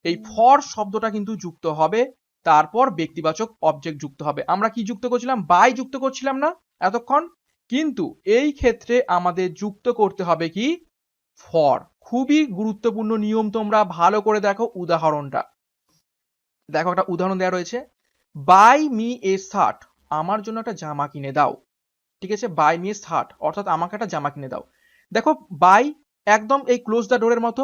এই ফর শব্দটা কিন্তু যুক্ত হবে, তারপর ব্যক্তিবাচক অবজেক্ট যুক্ত হবে। আমরা কি যুক্ত করছিলাম? বাই যুক্ত করছিলাম না এতক্ষণ, কিন্তু এই ক্ষেত্রে আমাদের যুক্ত করতে হবে কি? ফর। খুবই গুরুত্বপূর্ণ নিয়ম, তোমরা ভালো করে দেখো উদাহরণটা। দেখো একটা উদাহরণ দেওয়া রয়েছে, বাই মি এ শার্ট, আমার জন্য একটা জামা কিনে দাও। ঠিক আছে, বাই মি এ শার্ট অর্থাৎ আমাকে একটা জামা কিনে দাও। দেখো বাই একদম এই ক্লোজ দ্য ডোরের মতো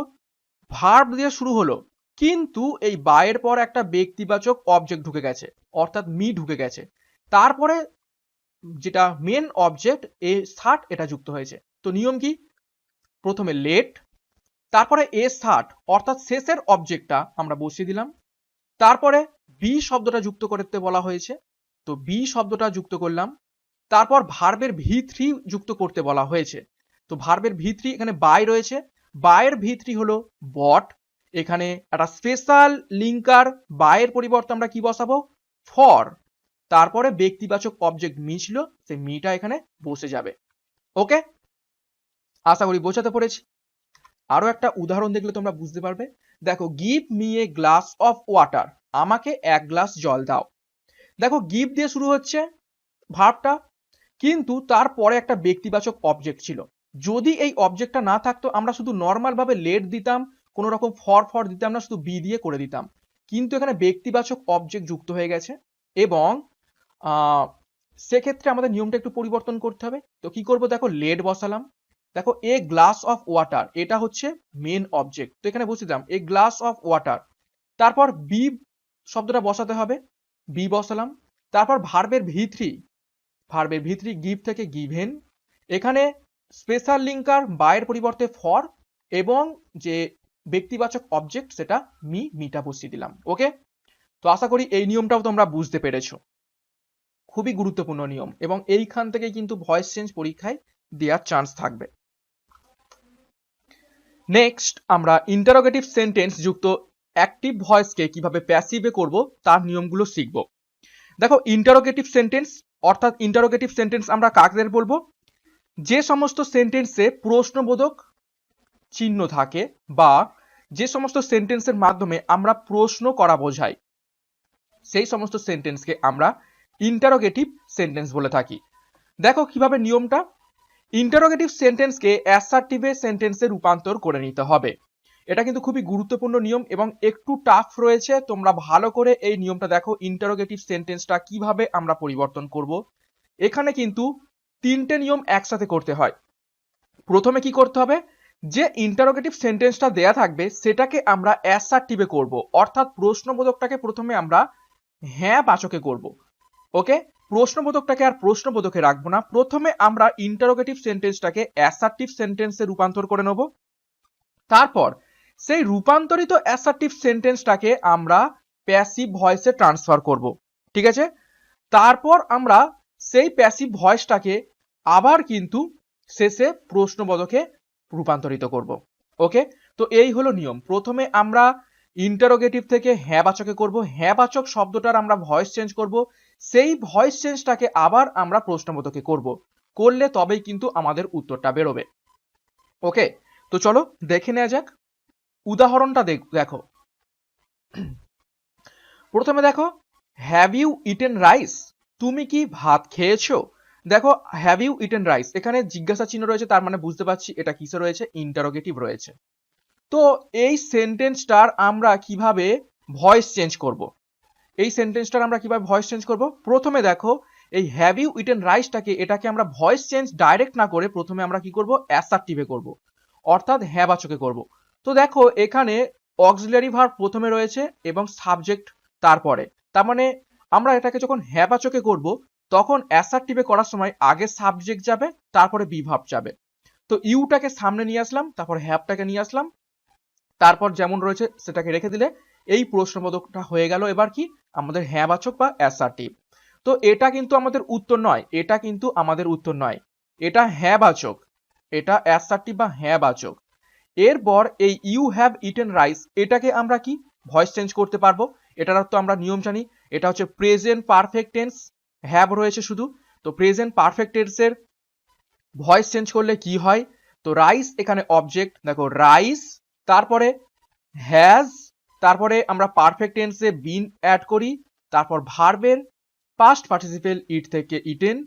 ভার্ব দিয়ে শুরু হলো, কিন্তু এই বাইয়ের পর একটা ব্যক্তিবাচক অবজেক্ট ঢুকে গেছে, অর্থাৎ মি ঢুকে গেছে। তারপরে যেটা মেন অবজেক্ট এ শার্ট, এটা যুক্ত হয়েছে। তো নিয়ম কি? প্রথমে লেট, তারপরে এ শার্ট অর্থাৎ শেষের অবজেক্টটা আমরা বসিয়ে দিলাম, তারপরে বি শব্দটা যুক্ত করতে বলা হয়েছে, তো বি শব্দটা যুক্ত করলাম। তারপর ভার্বের ভি3 যুক্ত করতে বলা হয়েছে, তো ভার্বের ভি3 এখানে বাই রয়েছে, বাইয়ের ভি3 হলো বট। এখানে একটা স্পেশাল লিঙ্কার বাইয়ের পরিবর্তে আমরা কি বসাবো? ফর। তারপরে ব্যক্তিবাচক অবজেক্ট মি ছিল, সেই মিটা এখানে বসে যাবে। ওকে, আশা করি বোঝাতে পেরেছি। আরো একটা উদাহরণ দেখলে তোমরা বুঝতে পারবে। দেখো, give me a glass of water, আমাকে এক গ্লাস জল দাও। দেখো গিভ দিয়ে শুরু হচ্ছে ভার্বটা, কিন্তু তারপরে একটা ব্যক্তিবাচক অবজেক্ট ছিল। যদি এই অবজেক্টটা না থাকতো, আমরা শুধু নর্মাল ভাবে লেট দিতাম, কোনো রকম ফর দিতাম না, শুধু বি দিয়ে করে দিতাম। কিন্তু এখানে ব্যক্তিবাচক অবজেক্ট যুক্ত হয়ে গেছে, এবং সেক্ষেত্রে আমাদের নিয়মটা একটু পরিবর্তন করতে হবে। তো কি করব? দেখো লেট বসালাম, দেখো এ গ্লাস অফ ওয়াটার, এটা হচ্ছে মেন অবজেক্ট, তো এখানে বসিয়ে দিলাম এ গ্লাস অফ ওয়াটার। তারপর বি শব্দটা বসাতে হবে, বি বসালাম। তারপর ভার্বের ভি3, ভার্বের ভি3 গিভ থেকে গিভেন, এখানে স্পেশাল লিঙ্কার বাইয়ের পরিবর্তে ফর, এবং যে ব্যক্তিবাচক অবজেক্ট সেটা মিটা বসিয়ে দিলাম। ওকে, তো আশা করি এই নিয়মটাও তোমরা বুঝতে পেরেছো। খুবই গুরুত্বপূর্ণ নিয়ম, এবং এইখান থেকে কিন্তু ভয়েস চেঞ্জ পরীক্ষায় দেওয়ার চান্স থাকবে। নেক্সট আমরা ইন্টারোগেটিভ সেন্টেন্স যুক্ত অ্যাক্টিভ ভয়েসকে কিভাবে প্যাসিভে করব তার নিয়মগুলো শিখব। দেখো ইন্টারোগেটিভ সেন্টেন্স অর্থাৎ ইন্টারোগেটিভ সেন্টেন্স আমরা কাদের বলবো? যে সমস্ত সেন্টেন্সে প্রশ্নবোধক চিহ্ন থাকে, বা যে সমস্ত সেন্টেন্সের মাধ্যমে আমরা প্রশ্ন করা বোঝাই, সেই সমস্ত সেন্টেন্সকে আমরা ইন্টারোগেটিভ সেন্টেন্স বলে থাকি। দেখো কিভাবে নিয়মটা, ইন্টারোগেটিভ সেন্টেন্সকে অ্যাসার্টিভে সেন্টেন্সে রূপান্তর করে নিতে হবে। এটা কিন্তু খুবই গুরুত্বপূর্ণ নিয়ম এবং একটু টাফ রয়েছে, তোমরা ভালো করে এই নিয়মটা দেখো। ইন্টারোগেটিভ সেন্টেন্সটা কিভাবে আমরা পরিবর্তন করব, এখানে কিন্তু তিনটে নিয়ম একসাথে করতে হয়। প্রথমে কি করতে হবে? যে ইন্টারোগেটিভ সেন্টেন্সটা দেয়া থাকবে সেটাকে আমরা অ্যাসার্টিভে করব, অর্থাৎ প্রশ্নবোধকটাকে প্রথমে আমরা হ্যাঁ বাচকে করব। ওকে, প্রশ্নবোধকটাকে আর প্রশ্নবোধকে রাখবো না, প্রথমে আমরা ইন্টারোগেটিভ সেন্টেন্সটাকে অ্যাসার্টিভ সেন্টেন্সে রূপান্তর করে নেব। তারপর সেই রূপান্তরিত অ্যাসার্টিভ সেন্টেন্সটাকে আমরা প্যাসিভ ভয়েসে ট্রান্সফার করব। ঠিক আছে, তারপর আমরা সেই প্যাসিভ ভয়েসটাকে আবার কিন্তু শেষে প্রশ্নবোধকে রূপান্তরিত করব। ওকে, তো এই হলো নিয়ম। প্রথমে আমরা ইন্টারোগেটিভ থেকে হ্যাঁ বাচকে করব, হ্যাঁ বাচক শব্দটার আমরা ভয়েস চেঞ্জ করব, সেই ভয়েস চেঞ্জটাকে আবার আমরা প্রশ্নবোধকে করব, করলে তবেই কিন্তু আমাদের উত্তরটা বেরোবে। ওকে, তো চলো দেখে নেওয়া যাক উদাহরণটা। দেখো প্রথমে দেখো, হ্যাভ ইউ ইটেন রাইস, তুমি কি ভাত খেয়েছো? দেখো হ্যাভ ইউ ইটেন রাইস, এখানে জিজ্ঞাসা চিহ্ন রয়েছে, তার মানে বুঝতে পারছি এটা কিসে রয়েছে? ইন্টারোগেটিভ রয়েছে। তো এই সেন্টেন্সটার আমরা কিভাবে ভয়েস চেঞ্জ করব? এই সেন্টেন্সটার আমরা কিভাবে ভয়েস চেঞ্জ করব? প্রথমে দেখো এই হ্যাভ ইউ ইটেন রাইসটাকে, এটাকে আমরা ভয়েস চেঞ্জ ডাইরেক্ট না করে প্রথমে আমরা কি করব? অ্যাসার্টিভে করব, অর্থাৎ হ্যাঁ বাচকে করব। তো দেখো এখানে অক্সিলারি ভার্ব প্রথমে রয়েছে এবং সাবজেক্ট তারপরে, তার মানে আমরা এটাকে যখন হ্যাঁ বাচকে করব তখন অ্যাসার্টিভে করার সময় আগে সাবজেক্ট যাবে, তারপরে বি ভার্ব যাবে। তো ইউটাকে সামনে নিয়ে আসলাম, তারপর হ্যাভটাকে নিয়ে আসলাম, তারপর যেমন রয়েছে সেটাকে রেখে দিলে এই প্রশ্নবোধকটা হয়ে গেল এবার কি? আমাদের হ্যাঁ বাচক বা অ্যাসার্টিভ। তো এটা কিন্তু আমাদের উত্তর নয়, এটা কিন্তু আমাদের উত্তর নয়, এটা হ্যাঁ বাচক, এটা অ্যাসার্টিভ বা হ্যাঁ বাচক। এরপর এই ইউ হ্যাভ ইটেন রাইস, এটাকে আমরা কি ভয়েস চেঞ্জ করতে পারবো? এটার তো আমরা নিয়ম জানি, এটা হচ্ছে প্রেজেন্ট পারফেক্ট টেন্স, হ্যাভ রয়েছে শুধু, তো প্রেজেন্ট পারফেক্ট টেন্সের ভয়েস চেঞ্জ করলে কি হয়, তো রাইস এখানে অবজেক্ট, দেখো রাইস, তারপরে হ্যাজ, তারপরে আমরা পারফেক্ট টেন্সে বিন অ্যাড করি, তারপর ভার্বের পাস্ট পার্টিসিপেল ইট থেকে ইটেন,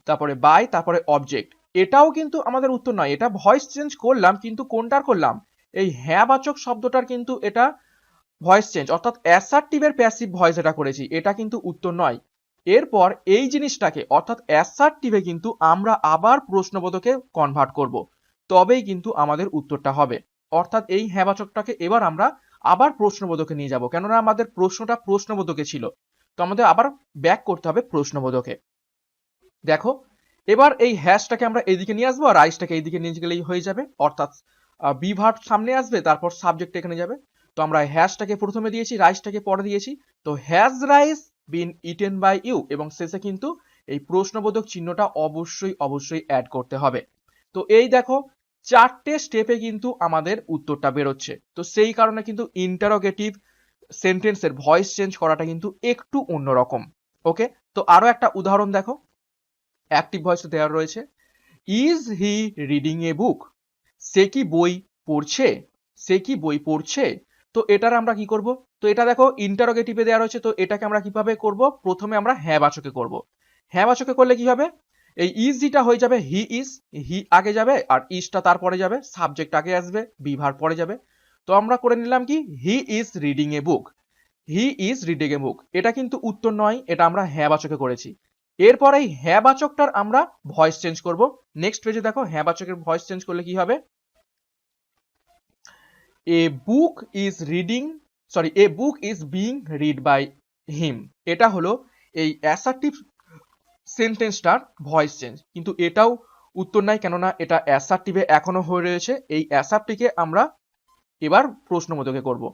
তারপরে বাই, তারপরে অবজেক্ট। এটাও কিন্তু আমাদের উত্তর নয়, এটা ভয়েস চেঞ্জ করলাম, কিন্তু কোনটার করলাম, এই হ্যাঁ বাচক শব্দটার কিন্তু এটা ভয়েস চেঞ্জ, অর্থাৎ অ্যাসার্টিভের প্যাসিভ ভয়েস এটা করেছি, এটা কিন্তু উত্তর নয়। এরপর এই জিনিসটাকে অর্থাৎ অ্যাসার্টিভে কিন্তু আমরা আবার প্রশ্নবোধকে কনভার্ট করব, তবেই কিন্তু আমাদের উত্তরটা হবে। অর্থাৎ এই হ্যাঁবাচকটাকে এবার আমরা আবার প্রশ্নবোধকে নিয়ে যাব, কেননা আমাদের প্রশ্নটা প্রশ্নবোধকে ছিল, তো আমাদের আবার ব্যাক করতে হবে প্রশ্নবোধকে। দেখো এবার এই হ্যাশটাকে আমরা এইদিকে নিয়ে আসবো আর রাইসটাকে এইদিকে নিয়ে গেলেই হয়ে যাবে, অর্থাৎ বি ভার্ব সামনে আসবে, তারপর সাবজেক্ট এখানে যাবে। তো আমরা হ্যাশটাকে প্রথমে দিয়েছি, রাইসটাকে পরে দিয়েছি। তো has rice been eaten by you, এবং শেষে কিন্তু এই প্রশ্নবোধক চিহ্নটা অবশ্যই অবশ্যই অ্যাড করতে হবে। তো এই দেখো চারটে স্টেপে কিন্তু আমাদের উত্তরটা বেরোচ্ছে। তো সেই কারণে কিন্তু ইন্টারোগেটিভ সেন্টেন্সের ভয়েস চেঞ্জ করাটা কিন্তু একটু অন্যরকম। ওকে, তো আরো একটা উদাহরণ দেখো, অ্যাক্টিভ ভয়েস দেওয়া রয়েছে, ইজ হি রিডিং এ বুক, সে কি বই পড়ছে, সে কি বই পড়ছে। তো এটার আমরা কি করব, তো এটা দেখো ইন্টারোগেটিভে দেওয়া রয়েছে, তো এটাকে আমরা কিভাবে করব, প্রথমে আমরা হ্যাঁ বাচকে করব। হ্যাঁ বাচকে করলে কি হবে, এই ইজ যেটা হয়ে যাবে হি ইজ, হি আগে যাবে আর ইজটা তারপরে যাবে, সাবজেক্ট আগে আসবে, বি ভার্ব পরে যাবে। তো আমরা করে নিলাম কি, he is reading a book, he is reading a book. এটা কিন্তু উত্তর নয়, এটা আমরা হ্যাঁ বাচকে করেছি। এরপর এই হ্যাঁ বাচকটার আমরা ভয়েস চেঞ্জ করব। নেক্সট পেজে দেখো হ্যাঁ বাচকের ভয়েস চেঞ্জ করলে কি হবে, a book is reading, sorry a book is being read by him. এটা হলো এই অ্যাসার্টিভ সেন্টেন্সটার ভয়েস চেঞ্জ, কিন্তু এটাও উত্তর নাই, কেননা এটা অ্যাসার্টিভে এখনো হয়ে রয়েছে। এই অ্যাসার্টিভকে আমরা এবার প্রশ্নবোধকে করব।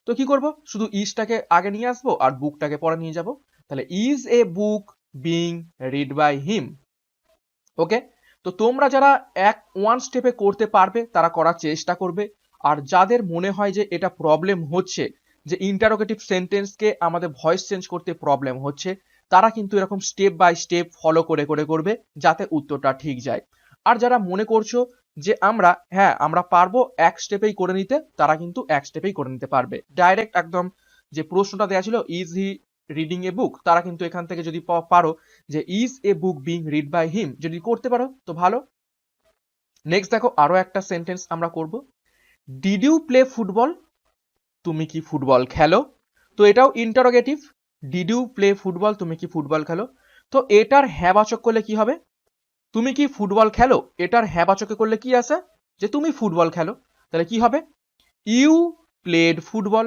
তো কি করব, শুধু ইজটাকে আগে নিয়ে আসবো আর বুকটাকে পরে নিয়ে যাব। তাহলে is a book being read by him. Okay, তো তোমরা যারা ওয়ান স্টেপে করতে পারবে তারা করার চেষ্টা করবে, আর যাদের মনে হয় যে এটা প্রবলেম হচ্ছে, যে ইন্টারোগেটিভ সেন্টেন্সকে আমাদের ভয়েস চেঞ্জ করতে প্রবলেম হচ্ছে, তারা কিন্তু এরকম স্টেপ বাই স্টেপ ফলো করে করে করবে, যাতে উত্তরটা ঠিক যায়। আর যারা মনে করছো যে আমরা পারবো এক স্টেপেই করে নিতে, তারা কিন্তু এক স্টেপেই করে নিতে পারবে। ডাইরেক্ট একদম যে প্রশ্নটা দেওয়া ছিল ইজ হি রিডিং এ বুক, তারা কিন্তু এখান থেকে যদি পারো যে is a book being read by him, যদি করতে পারো তো ভালো। নেক্সট দেখো আরো একটা সেন্টেন্স আমরা করব, ডিড ইউ প্লে ফুটবল, তুমি কি ফুটবল খেলো। তো এটাও interrogative, did you play football, তুমি কি ফুটবল খেলো। তো এটার হ্যাঁবাচক করলে কি হবে, তুমি কি ফুটবল খেলো, এটার হ্যাঁবাচকে করলে কি আসে, যে তুমি ফুটবল খেলো। তাহলে কি হবে, ইউ প্লেড ফুটবল।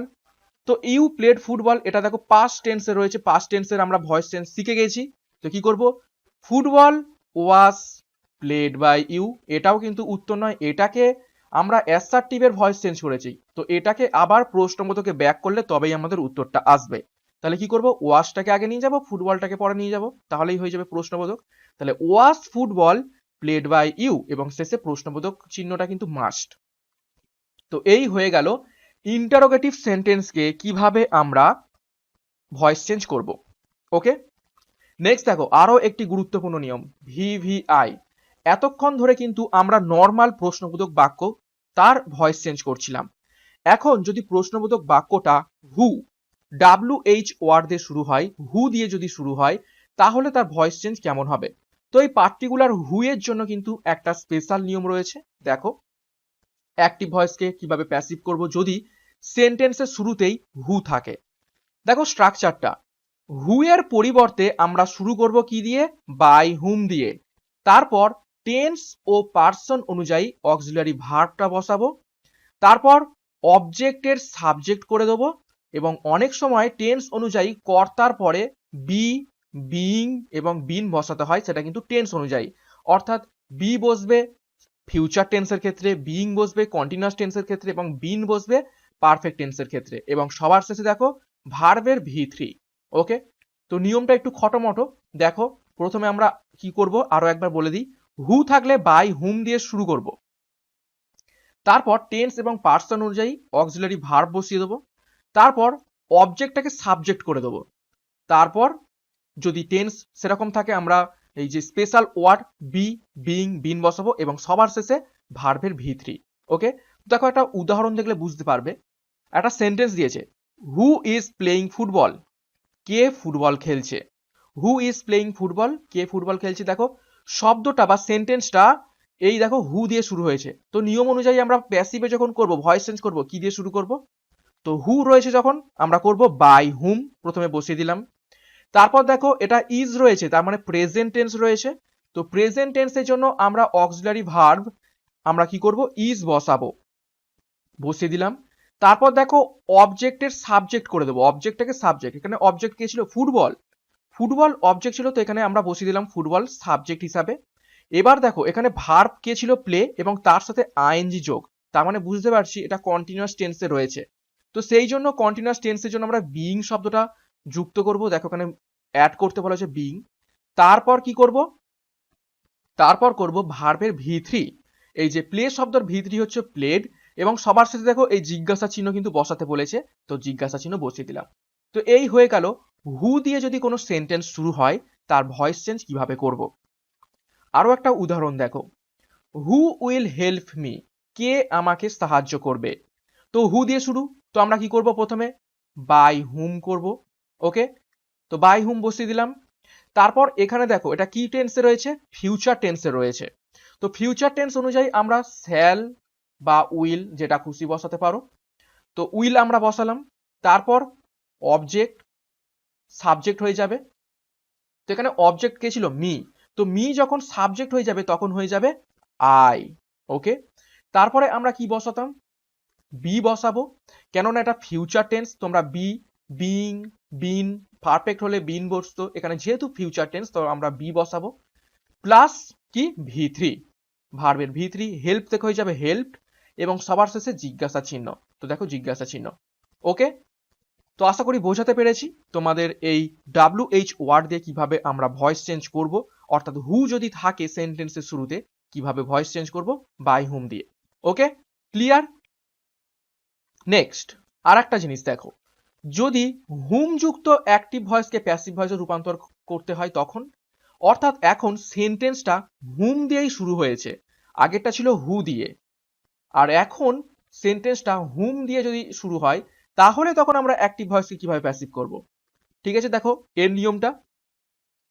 তো ইউ প্লেড ফুটবল, এটা দেখো পাস্ট টেন্সে রয়েছে, পাস্ট টেন্সের আমরা ভয়েস চেঞ্জ শিখে গেছি। তো কি করব, football was played by you, এটাও কিন্তু উত্তর নয়, এটাকে আমরা অ্যাসার্টিভের ভয়েস চেঞ্জ করেছি। তো এটাকে আবার প্রশ্নবোধকে ব্যাক করলে তবেই আমাদের উত্তরটা আসবে। তাহলে কি করব, ওয়াশটাকে আগে নিয়ে যাব, ফুটবলটাকে পরে নিয়ে যাব, তাহলেই হয়ে যাবে প্রশ্নবোধক। তাহলে ওয়াজ ফুটবল প্লেড বাই ইউ, এবং শেষে প্রশ্নবোধক চিহ্নটা কিন্তু মাস্ট। তো এই হয়ে গেল ইন্টারোগেটিভ সেন্টেন্সকে কিভাবে আমরা ভয়েস চেঞ্জ করব। ওকে, নেক্সট দেখো আরো একটি গুরুত্বপূর্ণ নিয়ম, ভিভিআই। এতক্ষণ ধরে কিন্তু আমরা নর্মাল প্রশ্নবোধক বাক্য তার ভয়েস চেঞ্জ করছিলাম। এখন যদি প্রশ্নবোধক বাক্যটা হু, WH ওয়ার্ড দিয়ে শুরু হয়, হু দিয়ে যদি শুরু হয়, তাহলে তার ভয়েস চেঞ্জ কেমন হবে। তো এই পার্টিকুলার হু এর জন্য কিন্তু একটা স্পেশাল নিয়ম রয়েছে। দেখো অ্যাক্টিভ ভয়েসকে কিভাবে প্যাসিভ করব যদি সেন্টেন্সের শুরুতেই হু থাকে। দেখো স্ট্রাকচারটা, হু এর পরিবর্তে আমরা শুরু করব কি দিয়ে, বাই হুম দিয়ে, তারপর টেন্স ও পার্সন অনুযায়ী অক্সিলারি ভার্বটা বসাবো, তারপর অবজেক্টের সাবজেক্ট করে দেবো, এবং অনেক সময় টেন্স অনুযায়ী কর্তার পরে বি, বিং এবং বিন বসাতে হয়, সেটা কিন্তু টেন্স অনুযায়ী, অর্থাৎ বি বসবে ফিউচার টেন্সের ক্ষেত্রে, বিইং বসবে কন্টিনিউয়াস টেন্সের ক্ষেত্রে, এবং বিন বসবে পারফেক্ট টেন্সের ক্ষেত্রে, এবং সবার শেষে দেখো ভার্বের V3। ওকে, তো নিয়মটা একটু খটোমটো। দেখো প্রথমে আমরা কি করব আরো একবার বলে দিই, হু থাকলে বাই হুম দিয়ে শুরু করব, তারপর টেন্স এবং পার্সন অনুযায়ী অক্সিলারি ভার্ব বসিয়ে দেবো, তারপর অবজেক্টটাকে সাবজেক্ট করে দেবো, তারপর যদি টেন্স সেরকম থাকে আমরা এই যে স্পেশাল ওয়ার্ড বি, বিং, বিন বসাবো এবং সবার শেষে ভার্বের ভি3। ওকে, দেখো একটা উদাহরণ দেখলে বুঝতে পারবে। একটা সেন্টেন্স দিয়েছে, হু ইজ প্লেইং ফুটবল, কে ফুটবল খেলছে। হু ইজ প্লেইং ফুটবল, কে ফুটবল খেলছে। দেখো শব্দটা বা সেন্টেন্সটা এই দেখো হু দিয়ে শুরু হয়েছে। তো নিয়ম অনুযায়ী আমরা প্যাসিভে যখন করব, ভয়েস চেঞ্জ করব, কি দিয়ে শুরু করব? তো হু রয়েছে যখন আমরা করব বাই হুম, প্রথমে বসিয়ে দিলাম। তারপর দেখো এটা ইজ রয়েছে, তার মানে প্রেজেন্ট টেন্স রয়েছে। তো প্রেজেন্ট টেন্সের জন্য আমরা অক্সিলারি ভার্ব আমরা কি করব? ইজ বসাবো, বসিয়ে দিলাম। তারপর দেখো অবজেক্টের সাবজেক্ট করে দেবো, অবজেক্টটাকে সাবজেক্ট। এখানে অবজেক্ট কে ছিল? ফুটবল। ফুটবল অবজেক্ট ছিল, তো এখানে আমরা বসিয়ে দিলাম ফুটবল সাবজেক্ট হিসাবে। এবার দেখো এখানে ভার্ব কে ছিল? প্লে, এবং তার সাথে আইএনজি যোগ। তার মানে বুঝতে পারছি এটা কন্টিনিউয়াস টেন্সে রয়েছে। তো সেই জন্য কন্টিনিউয়াস টেন্সের জন্য আমরা বিইং শব্দটা যুক্ত করব। দেখো এখানে অ্যাড করতে বলা হয়েছে বিইং। তারপর কি করব? তারপর করব ভার্বের ভি3। এই যে প্লে শব্দের ভি3 হচ্ছে প্লেড, এবং সবার সাথে দেখো এই জিজ্ঞাসা চিহ্ন কিন্তু বসাতে বলেছে, তো জিজ্ঞাসা চিহ্ন বসিয়ে দিলাম। তো এই হয়ে গেল হু দিয়ে যদি কোনো সেন্টেন্স শুরু হয় তার ভয়েস চেঞ্জ কিভাবে করব। আরো একটা উদাহরণ দেখো, হু উইল হেল্প মি, কে আমাকে সাহায্য করবে। তো হু দিয়ে শুরু, তো আমরা কি করব? প্রথমে বাই হুম করব। ওকে, তো বাই হুম বসিয়ে দিলাম। তারপর এখানে দেখো এটা কি টেন্সে রয়েছে? ফিউচার টেন্সে রয়েছে। তো ফিউচার টেন্স অনুযায়ী আমরা শ্যাল বা উইল যেটা খুশি বসাতে পারো। তো উইল আমরা বসালাম। তারপর অবজেক্ট, সাবজেক্ট হয়ে যাবে। তো এখানে অবজেক্ট কে ছিল? মি। তো মি যখন সাবজেক্ট হয়ে যাবে তখন হয়ে যাবে আই। ওকে, তারপরে আমরা কি বসাতাম? বি বসাবো, কেননা এটা ফিউচার টেন্স। তোমরা বি, বিং, বিন, পারফেক্ট হলে বিন বসতো। এখানে যেহেতু ফিউচার টেন্স তো আমরা বি বসাবো, প্লাস কি? ভি3, ভার্বের ভি3। হেল্প থেকে হয়ে যাবে হেল্পড, এবং সবার শেষে জিজ্ঞাসা চিহ্ন। তো দেখো জিজ্ঞাসা চিহ্ন। ওকে, তো আশা করি বোঝাতে পেরেছি তোমাদের এই WH ওয়ার্ড দিয়ে কিভাবে আমরা ভয়েস চেঞ্জ করব, অর্থাৎ হু যদি থাকে সেন্টেন্সের শুরুতে কিভাবে ভয়েস চেঞ্জ করব বাই হুম দিয়ে। ওকে, ক্লিয়ার? নেক্সট আর একটা জিনিস দেখো, যদি হুম যুক্ত অ্যাক্টিভ ভয়েসকে প্যাসিভ ভয়েসে রূপান্তর করতে হয় তখন, অর্থাৎ এখন সেন্টেন্সটা হুম দিয়েই শুরু হয়েছে, আগেরটা ছিল হু দিয়ে, আর এখন সেন্টেন্সটা হুম দিয়ে যদি শুরু হয় তাহলে তখন আমরা অ্যাক্টিভ ভয়েসকে কিভাবে প্যাসিভ করব। ঠিক আছে, দেখো এর নিয়মটা,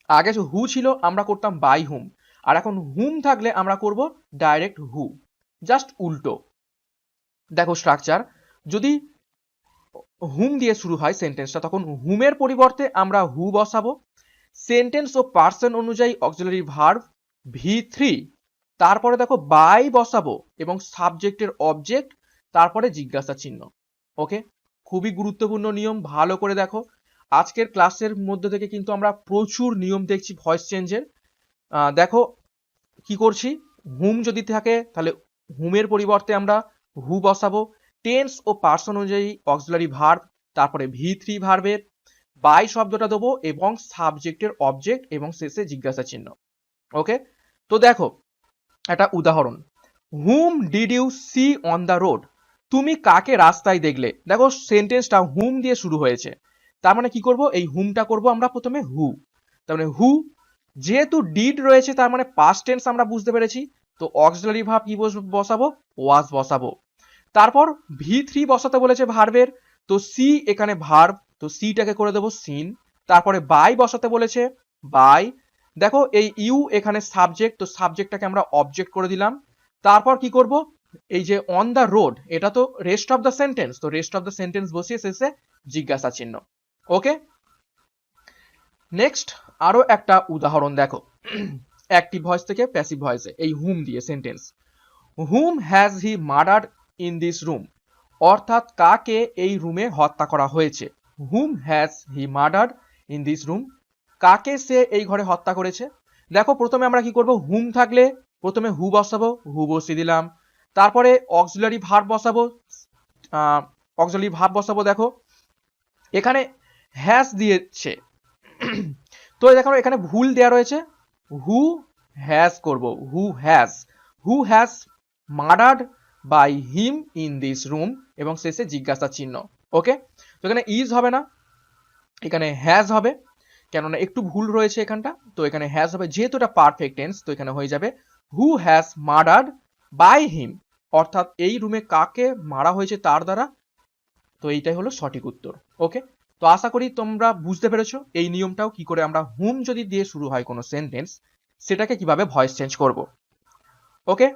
আগে যে হু ছিল আমরা করতাম বাই হুম, আর এখন হুম থাকলে আমরা করব ডাইরেক্ট হু, জাস্ট উল্টো। দেখো স্ট্রাকচার, যদি হুম দিয়ে শুরু হয় সেন্টেন্সটা তখন হুমের পরিবর্তে আমরা হু বসাবো, সেন্টেন্স ও পার্সন অনুযায়ী অক্সিলারি ভার্ব ভি3, তারপরে দেখো বাই বসাবো এবং সাবজেক্টের অবজেক্ট, তারপরে জিজ্ঞাসা চিহ্ন। ওকে, খুবই গুরুত্বপূর্ণ নিয়ম, ভালো করে দেখো। আজকের ক্লাসের মধ্যে থেকে কিন্তু আমরা প্রচুর নিয়ম দেখছি ভয়েস চেঞ্জের। দেখো কি করছি, হুম যদি থাকে তাহলে হুমের পরিবর্তে আমরা হু বসাবো, টেন্স ও পার্সন অনুযায়ী অক্সিলারি ভার্ব, তারপরে ভি3 ভার্বের বাই শব্দটা দেবো এবং সাবজেক্টের অবজেক্ট এবং শেষে জিজ্ঞাসা চিহ্ন। ওকে, তো দেখো একটা উদাহরণ, whom did you see on the road, তুমি কাকে রাস্তায় দেখলে। দেখো সেন্টেন্সটা হুম দিয়ে শুরু হয়েছে, তার মানে কি করব? এই হুমটা করব আমরা প্রথমে হু, তার মানে হু, যেহেতু ডিড রয়েছে তার মানে পাস্ট টেন্স আমরা বুঝতে পেরেছি, তো অক্সিলারি ভার্ব কি বসাবো? ওয়াজ বসাবো। তারপর ভি3 বসাতে বলেছে ভার্বের, তো সি এখানে ভার্ব, তো সিটাকে করে দেবো সিন। তারপরে বাই বসাতে বলেছে বাই, দেখো এই ইউ এখানে সাবজেক্ট, তো সাবজেক্টটাকে আমরা অবজেক্ট করে দিলাম। তারপর কি করব? এই যে অন দ্য রোড, এটা তো রেস্ট অফ দ্য সেন্টেন্স, তো রেস্ট অফ দ্য সেন্টেন্স বসিয়ে শেষে জিজ্ঞাসা চিহ্ন। ওকে, নেক্সট আরো একটা উদাহরণ দেখো, অ্যাক্টিভ ভয়েস থেকে প্যাসিভ ভয়েসে এই হুম দিয়ে sentence, whom has he murdered in this room, অর্থাৎ কাকে এই রুমে হত্যা করা হয়েছে। Whom has he murdered in this room, কাকে সে এই ঘরে হত্যা করেছে। দেখো প্রথমে আমরা কি করব? হুম থাকলে প্রথমে হু বসাবো, হু বসিয়ে দিলাম। তারপরে অক্সিলারি ভার্ব বসাবো, অক্সিলারি ভার্ব বসাবো। দেখো এখানে হ্যাজ দিয়েছে, তো দেখো এখানে ভুল দেয়া রয়েছে, হু হ্যাজ করব, who has murdered by him in this room, এবং শেষে জিজ্ঞাসা চিহ্ন। ওকে, তো এখানে ইজ হবে না, এখানে হ্যাজ হবে। কেননা একটু ভুল রয়েছে এখানটা, তো এখানে হ্যাজ হবে, যেহেতু এটা পারফেক্ট টেন্স তো এখানে হয়ে যাবে who has murdered by him, অর্থাৎ এই রুমে কাকে মারা হয়েছে তার দ্বারা। তো এইটাই হলো সঠিক উত্তর। ওকে, তো আশা করি তোমরা বুঝতে পেরেছো এই নিয়মটাও, কি করে আমরা হুম যদি দিয়ে শুরু হয় কোনো সেন্টেন্স সেটাকে কিভাবে ভয়েস চেঞ্জ করব। ওকে,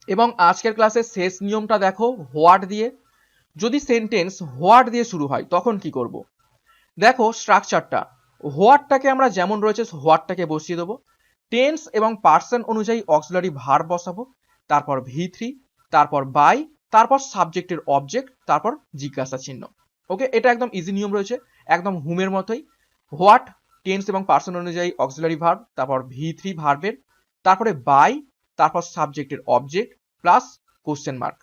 এবং আজকের ক্লাসের শেষ নিয়মটা দেখো হোয়াট দিয়ে। যদি সেন্টেন্স হোয়াট দিয়ে শুরু হয় তখন কি করব। দেখো স্ট্রাকচারটা, হোয়াটটাকে আমরা যেমন রয়েছে হোয়াটটাকে বসিয়ে দেবো, টেন্স এবং পার্সন অনুযায়ী অক্সিলারি ভার্ব বসাবো, তারপর V3, তারপর বাই, তারপর সাবজেক্টের অবজেক্ট, তারপর জিজ্ঞাসা চিহ্ন। ওকে, এটা একদম ইজি নিয়ম রয়েছে, একদম হুমের মতোই। হোয়াট, টেন্স এবং পার্সন অনুযায়ী অক্সিলারি ভার্ব, তারপর V3 ভার্বের, তারপরে বাই, তারপর সাবজেক্টের অবজেক্ট প্লাস কোশ্চেন মার্ক।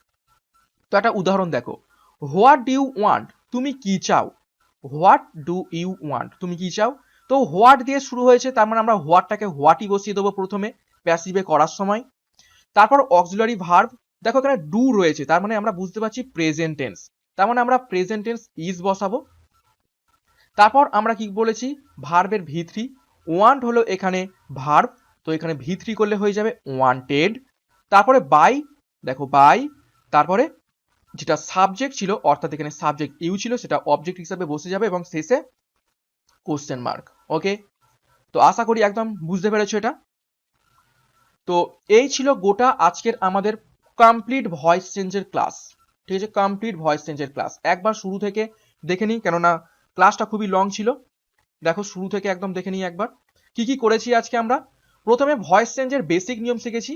তো একটা উদাহরণ দেখো, হোয়াট ডু ইউ ওয়ান্ট, তুমি কি চাও। হোয়াট ডু ইউ ওয়ান্ট, তুমি কি চাও। তো হোয়াট দিয়ে শুরু হয়েছে, তার মানে আমরা হোয়াটটাকে হোয়াটই বসিয়ে দেবো প্রথমে প্যাসিভে করার সময়। তারপর অক্সিলারি ভার্ব, দেখো এখানে ডু রয়েছে, তার মানে আমরা বুঝতে পারছি প্রেজেন্ট টেন্স, তার মানে আমরা প্রেজেন্ট টেন্স ইজ বসাবো। তারপর আমরা কি বলেছি, ভার্বের V3, ওয়ান্ট হলো এখানে ভার্ব, তো এখানে V3 করলে হয়ে যাবে ওয়ান্টেড। তারপরে বাই, দেখো বাই, তারপরে যেটা সাবজেক্ট ছিল অর্থাৎ এখানে সাবজেক্ট ইউ ছিল সেটা অবজেক্ট হিসাবে বসে যাবে এবং শেষে কোশ্চেন মার্ক। ওকে, তো আশা করি একদম বুঝতে পেরেছো এটা। তো এই ছিল গোটা আজকের আমাদের কমপ্লিট ভয়েস চেঞ্জের ক্লাস। ঠিক আছে, কমপ্লিট ভয়েস চেঞ্জের ক্লাস একবার শুরু থেকে দেখে নিই, কেননা ক্লাসটা খুবই লং ছিল। দেখো শুরু থেকে একদম দেখে নিই একবার কি কি করেছি আজকে আমরা। প্রথমে ভয়েস চেঞ্জের বেসিক নিয়ম শিখেছি,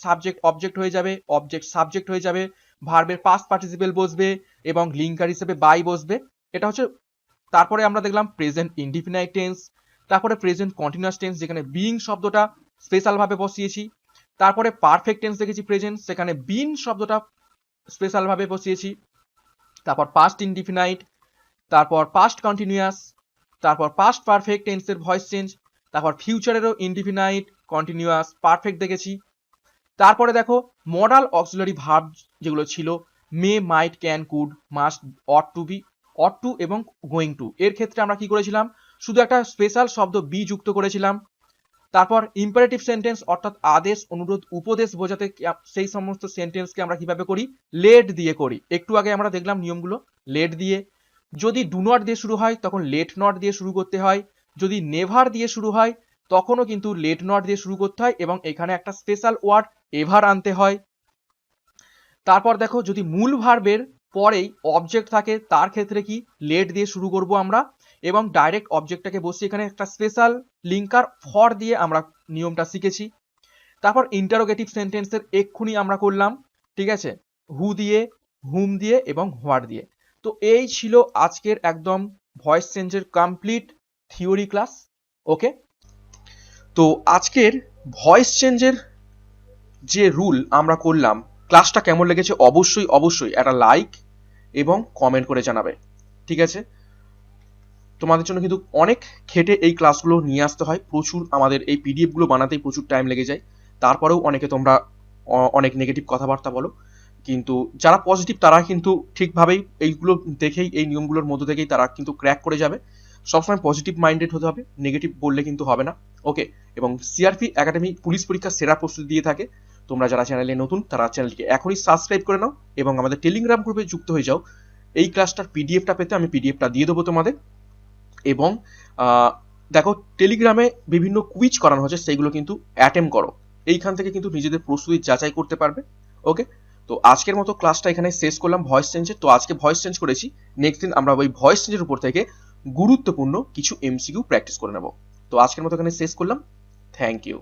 সাবজেক্ট অবজেক্ট হয়ে যাবে, অবজেক্ট সাবজেক্ট হয়ে যাবে, ভার্বের পাস্ট পার্টিসিপেল বসবে এবং লিঙ্কার হিসেবে বাই বসবে, এটা হচ্ছে। তারপরে আমরা দেখলাম প্রেজেন্ট ইনডিফিনাইট টেন্স, তারপরে প্রেজেন্ট কন্টিনিউয়াস টেন্স যেখানে বিইং শব্দটা স্পেশাল ভাবে বসিয়েছি, তারপরে পারফেক্ট টেন্স দেখেছি প্রেজেন্ট, সেখানে বিন শব্দটা স্পেশাল ভাবে বসিয়েছি, তারপর পাস্ট ইনডিফিনাইট, তারপর পাস্ট কন্টিনিউয়াস, তারপর পাস্ট পারফেক্ট টেন্সের ভয়েস চেঞ্জ, তারপর ফিউচারেরও ইনডিফিনাইট কন্টিনিউয়াস পারফেক্ট দেখেছি। তারপরে দেখো মডাল অক্সিলারি ভার্ব যেগুলো ছিল may, might, can, could, must, ought to be, ought to এবং গোয়িং টু, এর ক্ষেত্রে আমরা কি করেছিলাম, শুধু একটা স্পেশাল শব্দ বি যুক্ত করেছিলাম। তারপর ইম্পারেটিভ সেন্টেন্স অর্থাৎ আদেশ, অনুরোধ, উপদেশ বোঝাতে সেই সমস্ত সেন্টেন্সকে আমরা কিভাবে করি, লেট দিয়ে করি। একটু আগে আমরা দেখলাম নিয়মগুলো লেট দিয়ে। যদি ডু নট দিয়ে শুরু হয় তখন লেট নট দিয়ে শুরু করতে হয়, যদি নেভার দিয়ে শুরু হয় তখনও কিন্তু লেট নট দিয়ে শুরু করতে হয় এবং এখানে একটা স্পেশাল ওয়ার্ড এভার আনতে হয়। তারপর দেখো যদি মূল ভার্বের পরেই অবজেক্ট থাকে তার ক্ষেত্রে কি লেট দিয়ে শুরু করব আমরা, এবং ডাইরেক্ট অবজেক্টটাকে বসিয়ে এখানে একটা স্পেশাল লিঙ্কার ফর দিয়ে আমরা নিয়মটা শিখেছি। তারপর ইন্টারোগেটিভ সেন্টেন্সের এক্ষুনি আমরা করলাম, ঠিক আছে, হু দিয়ে, হুম দিয়ে এবং হোয়াট দিয়ে। তো এই ছিল আজকের একদম ভয়েস চেঞ্জের কমপ্লিট থিওরি ক্লাস। ওকে, তো আজকের ভয়েস চেঞ্জের যে রুল আমরা করলাম, ক্লাসটা কেমন লেগেছে অবশ্যই অবশ্যই একটা লাইক এবং কমেন্ট করে জানাবে। ঠিক আছে, তোমাদের জন্য কিন্তু অনেক খেটে এই ক্লাসগুলো নিয়ে আসতে হয়, প্রচুর আমাদের এই পিডিএফগুলো বানাতেই প্রচুর টাইম লেগে যায়। তারপরেও অনেকে তোমরা অনেক নেগেটিভ কথাবার্তা বলো, কিন্তু যারা পজিটিভ তারা কিন্তু ঠিকভাবেই এইগুলো দেখেই, এই নিয়মগুলোর মধ্য থেকেই তারা কিন্তু ক্র্যাক করে যাবে। সবসময় পজিটিভ মাইন্ডেড হতে হবে, নেগেটিভ বললে কিন্তু হবে না। ওকে, এবং সিআরপি একাডেমি পুলিশ পরীক্ষার সেরা প্রস্তুতি দিয়ে থাকে। তোমরা যারা চ্যানেলে নতুন তারা চ্যানেলটিকে এখনই সাবস্ক্রাইব করে নাও এবং আমাদের টেলিগ্রাম গ্রুপে যুক্ত হয়ে যাও। এই ক্লাসটার পিডিএফটা পেতে আমি পিডিএফটা দিয়ে দেবো তোমাদের। এবং দেখো টেলিগ্রামে বিভিন্ন কুইজ করানো হচ্ছে, সেইগুলো কিন্তু অ্যাটেম্প করো, এইখান থেকে কিন্তু নিজেদের প্রস্তুতি যাচাই করতে পারবে। ওকে, তো আজকের মতো ক্লাসটা এখানে শেষ করলাম ভয়েস চেঞ্জের। তো আজকে ভয়েস চেঞ্জ করেছি, নেক্সট দিন আমরা ওই ভয়েস চেঞ্জের উপর থেকে গুরুত্বপূর্ণ কিছু এমসিকিউ প্র্যাকটিস করে নেব। তো আজকের মতো এখানে শেষ করলাম, থ্যাংক ইউ।